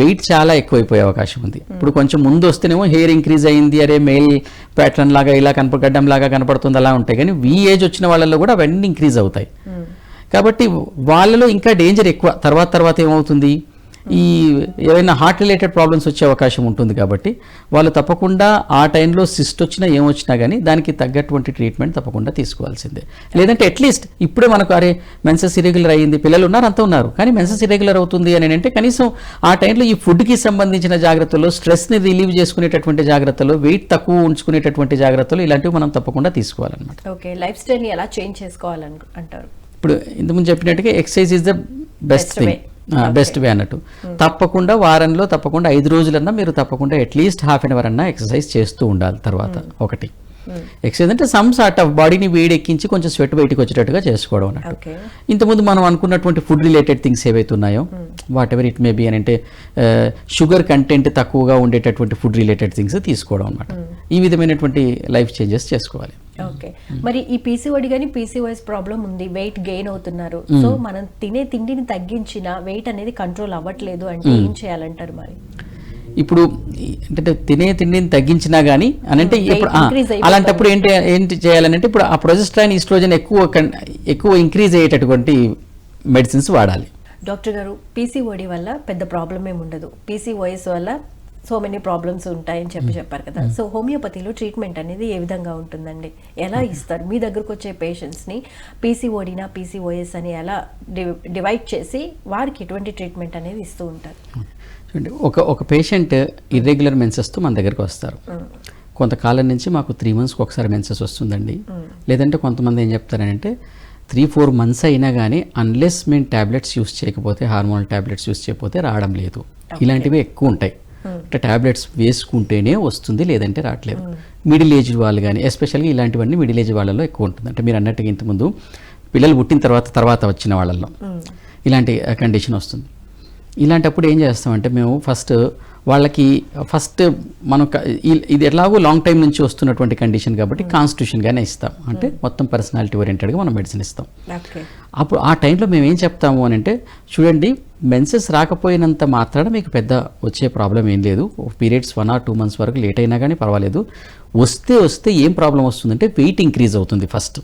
S2: వెయిట్ చాలా ఎక్కువైపోయే అవకాశం ఉంది. ఇప్పుడు కొంచెం ముందు వస్తేనేమో హెయిర్ ఇంక్రీజ్ అయింది, అరే మెయిల్ ప్యాటర్న్ లాగా ఇలా గడ్డం లాగా కనపడుతుంది, అలా ఉంటాయి. కానీ ఏజ్ వచ్చిన వాళ్ళలో కూడా అవన్నీ ఇంక్రీజ్ అవుతాయి. కాబట్టి వాళ్ళలో ఇంకా డేంజర్ ఎక్కువ. తర్వాత ఏమవుతుంది, ఈ ఏవైనా హార్ట్ రిలేటెడ్ ప్రాబ్లమ్స్ వచ్చే అవకాశం ఉంటుంది. కాబట్టి వాళ్ళు తప్పకుండా ఆ టైంలో సిస్ట్ వచ్చినా ఏమొచ్చినా కానీ దానికి తగ్గటువంటి ట్రీట్మెంట్ తప్పకుండా తీసుకోవాల్సిందే. లేదంటే అట్లీస్ట్ ఇప్పుడే మనకు అరే మెన్సెస్ ఇర్రెగ్యులర్ అయ్యింది, పిల్లలు ఉన్నారు, అంతా ఉన్నారు, కానీ మెన్సెస్ ఇర్రెగ్యులర్ అవుతుంది అని అంటే కనీసం ఆ టైంలో ఈ ఫుడ్కి సంబంధించిన జాగ్రత్తలు, స్ట్రెస్ని రిలీవ్ చేసుకునేటటువంటి జాగ్రత్తలు, వెయిట్ తక్కువ ఉంచుకునేటటువంటి జాగ్రత్తలు, ఇలాంటివి మనం తప్పకుండా తీసుకోవాలన్నమాట.
S1: ఓకే, లైఫ్ స్టైల్ని ఎలా చేంజ్ చేసుకోవాలని అంటారు?
S2: ఇప్పుడు ఇంతకుముందు చెప్పినట్టుగా exercise is the best way అన్నట్టు. తప్పకుండా వారంలో తప్పకుండా 5 రోజులన్నా మీరు తప్పకుండా అట్లీస్ట్ ½ an hour అన్నా ఎక్సర్సైజ్ చేస్తూ ఉండాలి. తర్వాత ఒకటి ఎక్సర్సైజ్ అంటే సమ్ సార్ట్ ఆఫ్ బాడీని వేడెక్కించి కొంచెం స్వెట్ బయటకు వచ్చేటట్టుగా చేసుకోవడం అన్నట్టు. ఇంతకుముందు మనం అనుకున్నటువంటి ఫుడ్ రిలేటెడ్ థింగ్స్ ఏవైతే ఉన్నాయో, what ever it may be అని అంటే షుగర్ కంటెంట్ తక్కువగా ఉండేటటువంటి ఫుడ్ రిలేటెడ్ థింగ్స్ తీసుకోవడం అన్నమాట. ఈ విధమైనటువంటి లైఫ్ చేంజెస్ చేసుకోవాలి.
S1: ఓకే, మరి ఈ పీసీఓడి కానీ పీసీఓఎస్ ప్రాబ్లం ఉంది, వెయిట్ గెయిన్ అవుతున్నారు, సో మనం తినే తిండిని తగ్గించిన వెయిట్ అనేది కంట్రోల్ అవ్వట్లేదు అంటే ఏం చేయాలంటారు? మరి
S2: ఇప్పుడు అంటే తినే తిండిని తగ్గించినా కానీ అని అంటే ఇప్పుడు అలాంటప్పుడు ఏంటి చేయాలంటే ఇప్పుడు ఆ ప్రొజెస్ట్రాన్ ఈస్ట్రోజన్ ఎక్కువ ఇంక్రీజ్ అయ్యేటటువంటి మెడిసిన్స్ వాడాలి.
S1: డాక్టర్ గారు, పీసీఓడి వల్ల పెద్ద ప్రాబ్లం ఏమి ఉండదు, పీసీఓఎస్ వల్ల సో మెనీ ప్రాబ్లమ్స్ ఉంటాయని చెప్పారు కదా. సో హోమియోపతిలో ట్రీట్మెంట్ అనేది ఏ విధంగా ఉంటుందండి? ఎలా ఇస్తారు? మీ దగ్గరకు వచ్చే పేషెంట్స్ని పీసీఓడినా పీసీఓఎస్ అని ఎలా డివైడ్ చేసి వారికి ఎటువంటి ట్రీట్మెంట్ అనేది ఇస్తూ ఉంటారు?
S2: చూడండి, ఒక పేషెంట్ ఇర్రెగ్యులర్ మెన్సెస్తో మన దగ్గరకు వస్తారు. కొంతకాలం నుంచి మాకు 3 monthsకి ఒకసారి మెన్సెస్ వస్తుందండి, లేదంటే కొంతమంది ఏం చెప్తారంటే 3-4 months అయినా కానీ అన్లెస్ మేము ట్యాబ్లెట్స్ యూస్ చేయకపోతే, హార్మోనల్ ట్యాబ్లెట్స్ యూస్ చేయకపోతే రావడం లేదు. ఇలాంటివి ఎక్కువ ఉంటాయి. అంటే ట్యాబ్లెట్స్ వేసుకుంటేనే వస్తుంది, లేదంటే రావట్లేదు. మిడిల్ ఏజ్ వాళ్ళు కానీ ఎస్పెషల్గా ఇలాంటివన్నీ మిడిల్ ఏజ్ వాళ్ళలో ఎక్కువ ఉంటుంది. అంటే మీరు అన్నట్టుగా ఇంతకుముందు పిల్లలు పుట్టిన తర్వాత వచ్చిన వాళ్ళల్లో ఇలాంటి కండిషన్ వస్తుంది. ఇలాంటప్పుడు ఏం చేస్తామంటే మేము ఫస్ట్ మనం ఇది ఎలాగో లాంగ్ టైం నుంచి వస్తున్నటువంటి కండిషన్ కాబట్టి కాన్స్టిట్యూషన్గానే ఇస్తాం. అంటే మొత్తం పర్సనాలిటీ ఓరియంటెడ్గా మనం మెడిసిన్ ఇస్తాం. అప్పుడు ఆ టైంలో మేము ఏం చెప్తాము అని అంటే, చూడండి, మెన్సెస్ రాకపోయినంత మాత్రాన మీకు పెద్ద వచ్చే ప్రాబ్లం ఏం లేదు. పీరియడ్స్ 1 or 2 months వరకు లేట్ అయినా కానీ పర్వాలేదు. వస్తే ఏం ప్రాబ్లం వస్తుందంటే వెయిట్ ఇంక్రీజ్ అవుతుంది. ఫస్ట్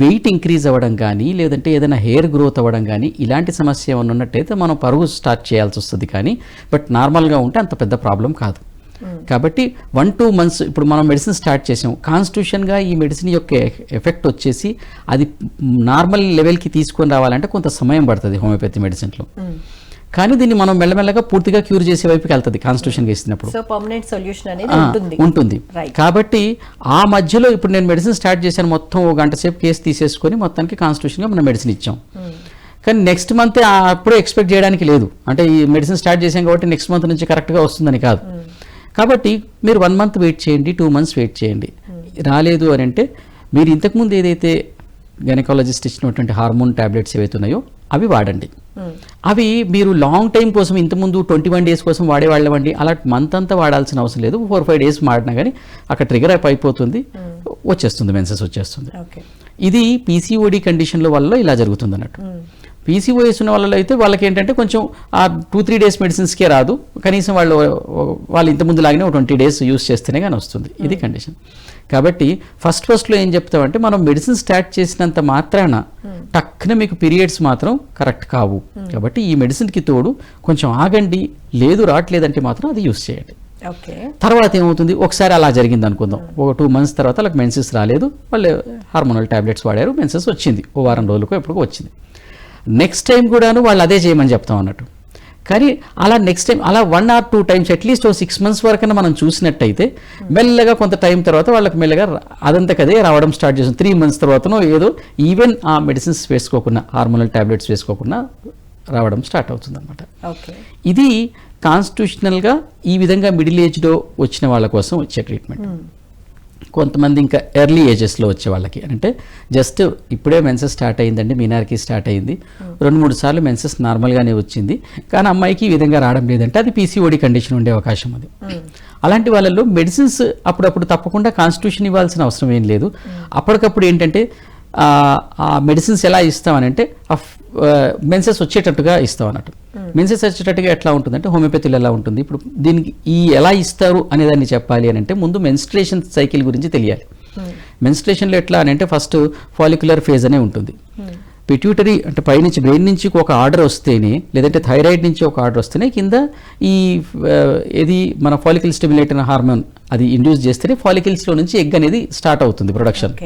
S2: వెయిట్ ఇంక్రీజ్ అవ్వడం కానీ, లేదంటే ఏదైనా హెయిర్ గ్రోత్ అవ్వడం కానీ, ఇలాంటి సమస్య ఏమైనా ఉన్నట్టయితే మనం పరుగు స్టార్ట్ చేయాల్సి వస్తుంది. కానీ బట్ నార్మల్గా ఉంటే అంత పెద్ద ప్రాబ్లం కాదు. కాబట్టి 1-2 months ఇప్పుడు మనం మెడిసిన్ స్టార్ట్ చేసాం, కాన్స్టిట్యూషన్గా ఈ మెడిసిన్ యొక్క ఎఫెక్ట్ వచ్చేసి అది నార్మల్ లెవెల్కి తీసుకొని రావాలంటే కొంత సమయం పడుతుంది హోమియోపతి మెడిసిన్లో. కానీ దీన్ని మనం మెల్లమెల్లగా పూర్తిగా క్యూర్ చేసే వైపుకి వెళ్తుంది కాన్స్టిట్యూషన్గా ఇచ్చినప్పుడు.
S1: సో పర్మనెంట్ సొల్యూషన్ అనేది
S2: ఉంటుంది. కాబట్టి ఆ మధ్యలో ఇప్పుడు నేను మెడిసిన్ స్టార్ట్ చేశాను, మొత్తం 1 గంట సేపు కేసు తీసేసుకొని మొత్తానికి కాన్స్టిట్యూషన్గా మనం మెడిసిన్ ఇచ్చాం. కానీ నెక్స్ట్ మంత్ అప్పుడే ఎక్స్పెక్ట్ చేయడానికి లేదు. అంటే ఈ మెడిసిన్ స్టార్ట్ చేసాం కాబట్టి నెక్స్ట్ మంత్ నుంచి కరెక్ట్గా వస్తుందని కాదు. కాబట్టి మీరు 1 month వెయిట్ చేయండి, 2 months వెయిట్ చేయండి. రాలేదు అని అంటే మీరు ఇంతకుముందు ఏదైతే గైనకాలజిస్ట్ ఇచ్చినటువంటి హార్మోన్ ట్యాబ్లెట్స్ ఏవైతే ఉన్నాయో అవి వాడండి. అవి మీరు లాంగ్ టైం కోసం ఇంతకుముందు 21 days కోసం వాడేవాళ్ళవండి, అలా మంత్ అంతా వాడాల్సిన అవసరం లేదు. 4-5 days వాడినా కానీ అక్కడ ట్రిగర్ అయిపోతుంది, వచ్చేస్తుంది, మెన్సెస్ వచ్చేస్తుంది. ఇది పీసీఓడి కండిషన్ల వల్ల ఇలా జరుగుతుంది అన్నట్టు. పీసీఓఎస్ ఉన్న వాళ్ళలో అయితే వాళ్ళకి ఏంటంటే కొంచెం ఆ 2-3 days మెడిసిన్స్కే రాదు, కనీసం వాళ్ళు ఇంతకుముందు లాగానే 20 days యూస్ చేస్తేనే కానీ వస్తుంది. ఇది కండిషన్. కాబట్టి ఫస్ట్లో ఏం చెప్తామంటే, మనం మెడిసిన్ స్టార్ట్ చేసినంత మాత్రాన టక్కున మీకు పీరియడ్స్ మాత్రం కరెక్ట్ కావు. కాబట్టి ఈ మెడిసిన్కి తోడు కొంచెం ఆగండి, లేదు రావట్లేదంటే మాత్రం అది యూస్ చేయండి. తర్వాత ఏమవుతుంది, ఒకసారి అలా జరిగింది అనుకుందాం, 2 months తర్వాత వాళ్ళకి మెన్సెస్ రాలేదు, వాళ్ళు హార్మోనల్ ట్యాబ్లెట్స్ వాడారు, మెన్సెస్ వచ్చింది, 1 వారం రోజులకు ఎప్పటికో వచ్చింది. నెక్స్ట్ టైం కూడాను వాళ్ళు అదే చేయమని చెప్తాం అన్నట్టు. కానీ అలా నెక్స్ట్ టైం అలా 1 or 2 times అట్లీస్ట్ 6 months వరకైనా మనం చూసినట్టయితే మెల్లగా కొంత టైం తర్వాత వాళ్ళకి మెల్లగా అదంతకదే రావడం స్టార్ట్ చేస్తుంది. 3 months తర్వాతనో ఏదో ఈవెన్ ఆ మెడిసిన్స్ వేసుకోకుండా, హార్మోనల్ ట్యాబ్లెట్స్ వేసుకోకుండా రావడం స్టార్ట్ అవుతుంది అనమాట. ఇది కాన్స్టిట్యూషనల్గా ఈ విధంగా మిడిల్ ఏజ్లో వచ్చిన వాళ్ళ కోసం వచ్చే ట్రీట్మెంట్. కొంతమంది ఇంకా ఎర్లీ ఏజెస్లో వచ్చే వాళ్ళకి అంటే జస్ట్ ఇప్పుడే మెన్సెస్ స్టార్ట్ అయిందండి, మీనార్కి స్టార్ట్ అయింది, 2-3 సార్లు మెన్సెస్ నార్మల్గానే వచ్చింది, కానీ అమ్మాయికి ఈ విధంగా రావడం లేదంటే అది పీసీఓడి కండిషన్ ఉండే అవకాశం అది. అలాంటి వాళ్ళల్లో మెడిసిన్స్ అప్పుడప్పుడు తప్పకుండా కాన్స్టిట్యూషన్ ఇవ్వాల్సిన అవసరం ఏం లేదు. అప్పటికప్పుడు ఏంటంటే ఆ మెడిసిన్స్ ఎలా ఇస్తామనంటే మెన్సెస్ వచ్చేటట్టుగా ఇస్తాం అన్నట్టు. మెన్సెస్ వచ్చేటట్టుగా ఎట్లా ఉంటుందంటే హోమియోపతిలో ఎలా ఉంటుంది, ఇప్పుడు దీనికి ఎలా ఇస్తారు అనేదాన్ని చెప్పాలి అని అంటే ముందు మెన్స్ట్రేషన్ సైకిల్ గురించి తెలియాలి. మెన్స్ట్రేషన్లో ఎట్లా అని అంటే ఫస్ట్ ఫాలిక్యులర్ ఫేజ్ అనే ఉంటుంది. పిట్యూటరీ అంటే పైనుంచి బ్రెయిన్ నుంచి ఒక ఆర్డర్ వస్తేనే, లేదంటే థైరాయిడ్ నుంచి ఒక ఆర్డర్ వస్తేనే కింద ఏది మన ఫాలికల్ స్టిమ్యులేటర్ హార్మోన్ అది ఇండ్యూస్ చేస్తేనే ఫాలికల్స్లో నుంచి ఎగ్ అనేది స్టార్ట్ అవుతుంది ప్రొడక్షన్.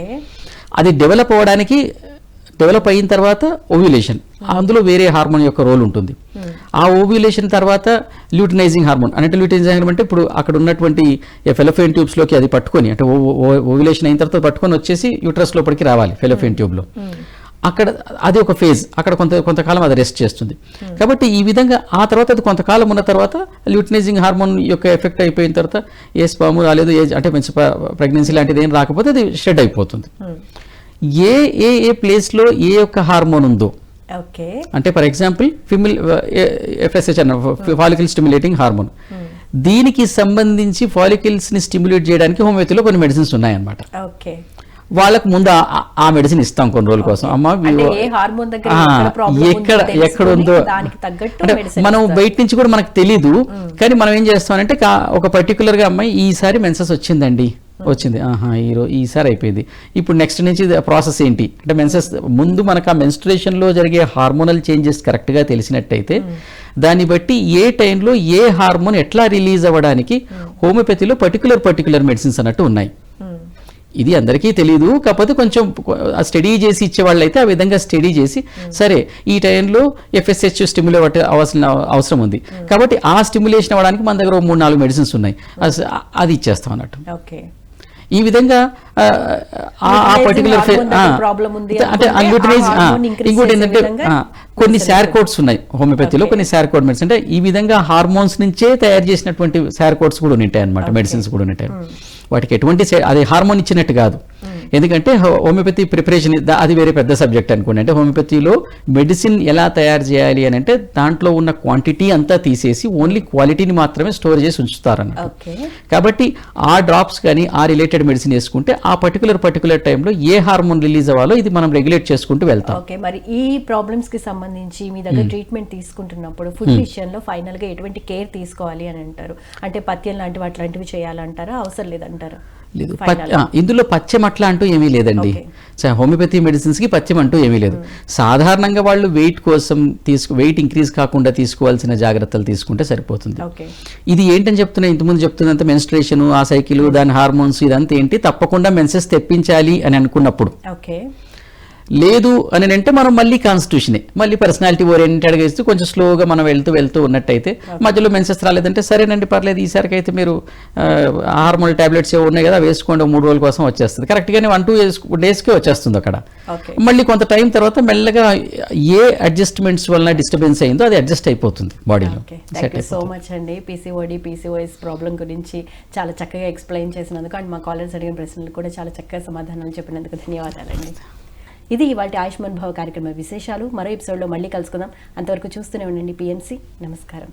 S2: అది డెవలప్ అయిన తర్వాత ఓవ్యులేషన్, అందులో వేరే హార్మోన్ యొక్క రోల్ ఉంటుంది. ఆ ఓవ్యులేషన్ తర్వాత ల్యూటినైజింగ్ హార్మోన్ అంటే ల్యూటినైజింగ్ హార్మోన్ అంటే ఇప్పుడు అక్కడ ఉన్నటువంటి ఫెలోపియన్ ట్యూబ్స్లోకి అది పట్టుకొని, అంటే ఓవ్యులేషన్ అయిన తర్వాత పట్టుకొని వచ్చేసి యూట్రస్ లోపలికి రావాలి ఫెలోపియన్ ట్యూబ్లో. అక్కడ అది ఒక ఫేజ్, అక్కడ కొంతకాలం అది రెస్ట్ చేస్తుంది. కాబట్టి ఈ విధంగా ఆ తర్వాత అది కొంతకాలం ఉన్న తర్వాత ల్యూటినైజింగ్ హార్మోన్ యొక్క ఎఫెక్ట్ అయిపోయిన తర్వాత ఏ స్పాము రాలేదు, అంటే ప్రెగ్నెన్సీ లాంటిది ఏం రాకపోతే అది షెడ్ అయిపోతుంది. ఏ ప్లేస్లో ఏ యొక్క హార్మోన్ ఉందో, అంటే ఫర్ ఎగ్జాంపుల్ ఫిమేల్ ఎఫ్ఎస్హెచ్ అన్న ఫాలికల్ స్టిమ్యులేటింగ్ హార్మోన్, దీనికి సంబంధించి ఫాలికల్స్ని స్టిమ్యులేట్ చేయడానికి హోమియోపతిలో కొన్ని మెడిసిన్స్ ఉన్నాయన్నమాట. వాళ్ళకు ముందు ఆ మెడిసిన్ ఇస్తాం కొన్ని రోజుల కోసం. అమ్మ
S1: అంటే ఏ హార్మోన్ దగ్గర
S2: ఎక్కడ ఉందో
S1: దానికి తగ్గట్టు
S2: అంటే
S1: medicine
S2: మనం
S1: ఇస్తారు.
S2: బయట నుంచి కూడా మనకు తెలీదు, కానీ మనం ఏం చేస్తామంటే ఒక పర్టికులర్ గా అమ్మాయి ఈసారి మెన్సెస్ వచ్చిందండి, వచ్చింది, ఈసారి అయిపోయింది, ఇప్పుడు నెక్స్ట్ నుంచి ప్రాసెస్ ఏంటి అంటే మెన్సెస్ ముందు మనకు ఆ మెన్స్ట్రుయేషన్లో జరిగే హార్మోనల్ చేంజెస్ కరెక్ట్గా తెలిసినట్టయితే దాన్ని బట్టి ఏ టైంలో ఏ హార్మోన్ ఎట్లా రిలీజ్ అవ్వడానికి హోమియోపతిలో పర్టికులర్ మెడిసిన్స్ అన్నట్టు ఉన్నాయి. ఇది అందరికీ తెలియదు, కాకపోతే కొంచెం స్టడీ చేసి ఇచ్చేవాళ్ళు అయితే ఆ విధంగా స్టడీ చేసి సరే ఈ టైంలో FSH స్టిమ్యులేట్ అవసరం ఉంది కాబట్టి ఆ స్టిమ్యులేషన్ అవ్వడానికి మన దగ్గర 3-4 మెడిసిన్స్ ఉన్నాయి, అది ఇచ్చేస్తాం అన్నట్టు.
S1: ఓకే,
S2: ఈ విధంగా ఆ పర్టికులర్ అంటే అన్యూటనైజ్. ఇంకోటి ఏంటంటే కొన్ని శార్కోడ్స్ ఉన్నాయి హోమియోపతిలో, కొన్ని శార్కోడ్ మెడిసిన్ అంటే ఈ విధంగా హార్మోన్స్ నుంచే తయారు చేసినటువంటి శార్కోడ్స్ కూడా ఉంటాయి అనమాట, మెడిసిన్స్ కూడా ఉంటాయి. వాటికి ఎటువంటి అది హార్మోన్ ఇచ్చినట్టు కాదు, ఎందుకంటే హోమియోపతి ప్రిపరేషన్ అది వేరే పెద్ద సబ్జెక్ట్ అనుకోండి. అంటే హోమియోపతిలో మెడిసిన్ ఎలా తయారు చేయాలి అని అంటే దాంట్లో ఉన్న క్వాంటిటీ అంతా తీసేసి ఓన్లీ క్వాలిటీని మాత్రమే స్టోర్ చేసి ఉంచుతారన్నమాట. కాబట్టి ఆ డ్రాప్స్ కానీ ఆ రిలేటెడ్ మెడిసిన్ వేసుకుంటే ఆ పర్టికులర్ టైంలో ఏ హార్మోన్ రిలీజ్ అవ్వాలో ఇది మనం రెగ్యులేట్ చేసుకుంటూ వెళ్తాం.
S1: ఓకే, మరి ఈ ప్రాబ్లమ్స్ కి సంబంధించి మీ దగ్గర ట్రీట్మెంట్ తీసుకుంటున్నప్పుడు ఫుడ్ విషయంలో ఫైనల్ గా ఎటువంటి కేర్ తీసుకోవాలి అని అంటారు? అంటే పథ్యం లాంటివి అట్లాంటివి చేయాలంటారా, అవసరం లేదంటారా?
S2: లేదు, ఇందులో పథ్యం అట్లా అంటూ ఏమీ లేదండి. హోమియోపతి మెడిసిన్స్ కి పథ్యం అంటూ ఏమీ లేదు. సాధారణంగా వాళ్ళు వెయిట్ కోసం వెయిట్ ఇంక్రీజ్ కాకుండా తీసుకోవాల్సిన జాగ్రత్తలు తీసుకుంటే సరిపోతుంది. ఇది ఏంటని చెప్తున్నా, ఇంతకుముందు చెప్తున్నంత మెన్స్ట్రుయేషన్, ఆ సైకిల్, దాని హార్మోన్స్ ఇదంతా ఏంటి, తప్పకుండా మెన్సెస్ తెప్పించాలి అని అనుకున్నప్పుడు. లేదు అని అంటే మనం మళ్ళీ కాన్స్టిట్యూషనే, మళ్ళీ పర్సనాలిటీ ఓరియంటెడ్గా ఇస్తూ కొంచెం స్లోగా మనం వెళ్తూ ఉన్నట్టయితే మధ్యలో మెన్సెస్ రాలేదంటే సరేనండి పర్లేదు, ఈసారికి అయితే మీరు హార్మోనల్ టాబ్లెట్స్ ఏవో ఉన్నాయి కదా వేసుకోండి, 3 రోజుల కోసం వచ్చేస్తుంది. కరెక్ట్గానే 1-2 డేస్కే వచ్చేస్తుంది అక్కడ. మళ్ళీ కొంత టైం తర్వాత మెల్లగా ఏ అడ్జస్ట్మెంట్స్ వలన డిస్టర్బెన్స్ అయిందో అది అడ్జస్ట్ అయిపోతుంది బాడీలో.
S1: థ్యాంక్ యూ సో మచ్ అండి. PCOS ప్రాబ్లం గురించి చాలా చక్కగా ఎక్స్ప్లెయిన్ చేసినందుకు అండ్ మా కాలర్స్ అడిగిన ప్రశ్నలు కూడా చాలా చక్కగా సమాధానాలు చెప్పినందుకు ధన్యవాదాలండి. ఇది ఇవాళ ఆయుష్మాన్ భవ కార్యక్రమ విశేషాలు. మరో ఎపిసోడ్లో మళ్ళీ కలుసుకుందాం. అంతవరకు చూస్తూనే ఉండండి PNC. నమస్కారం.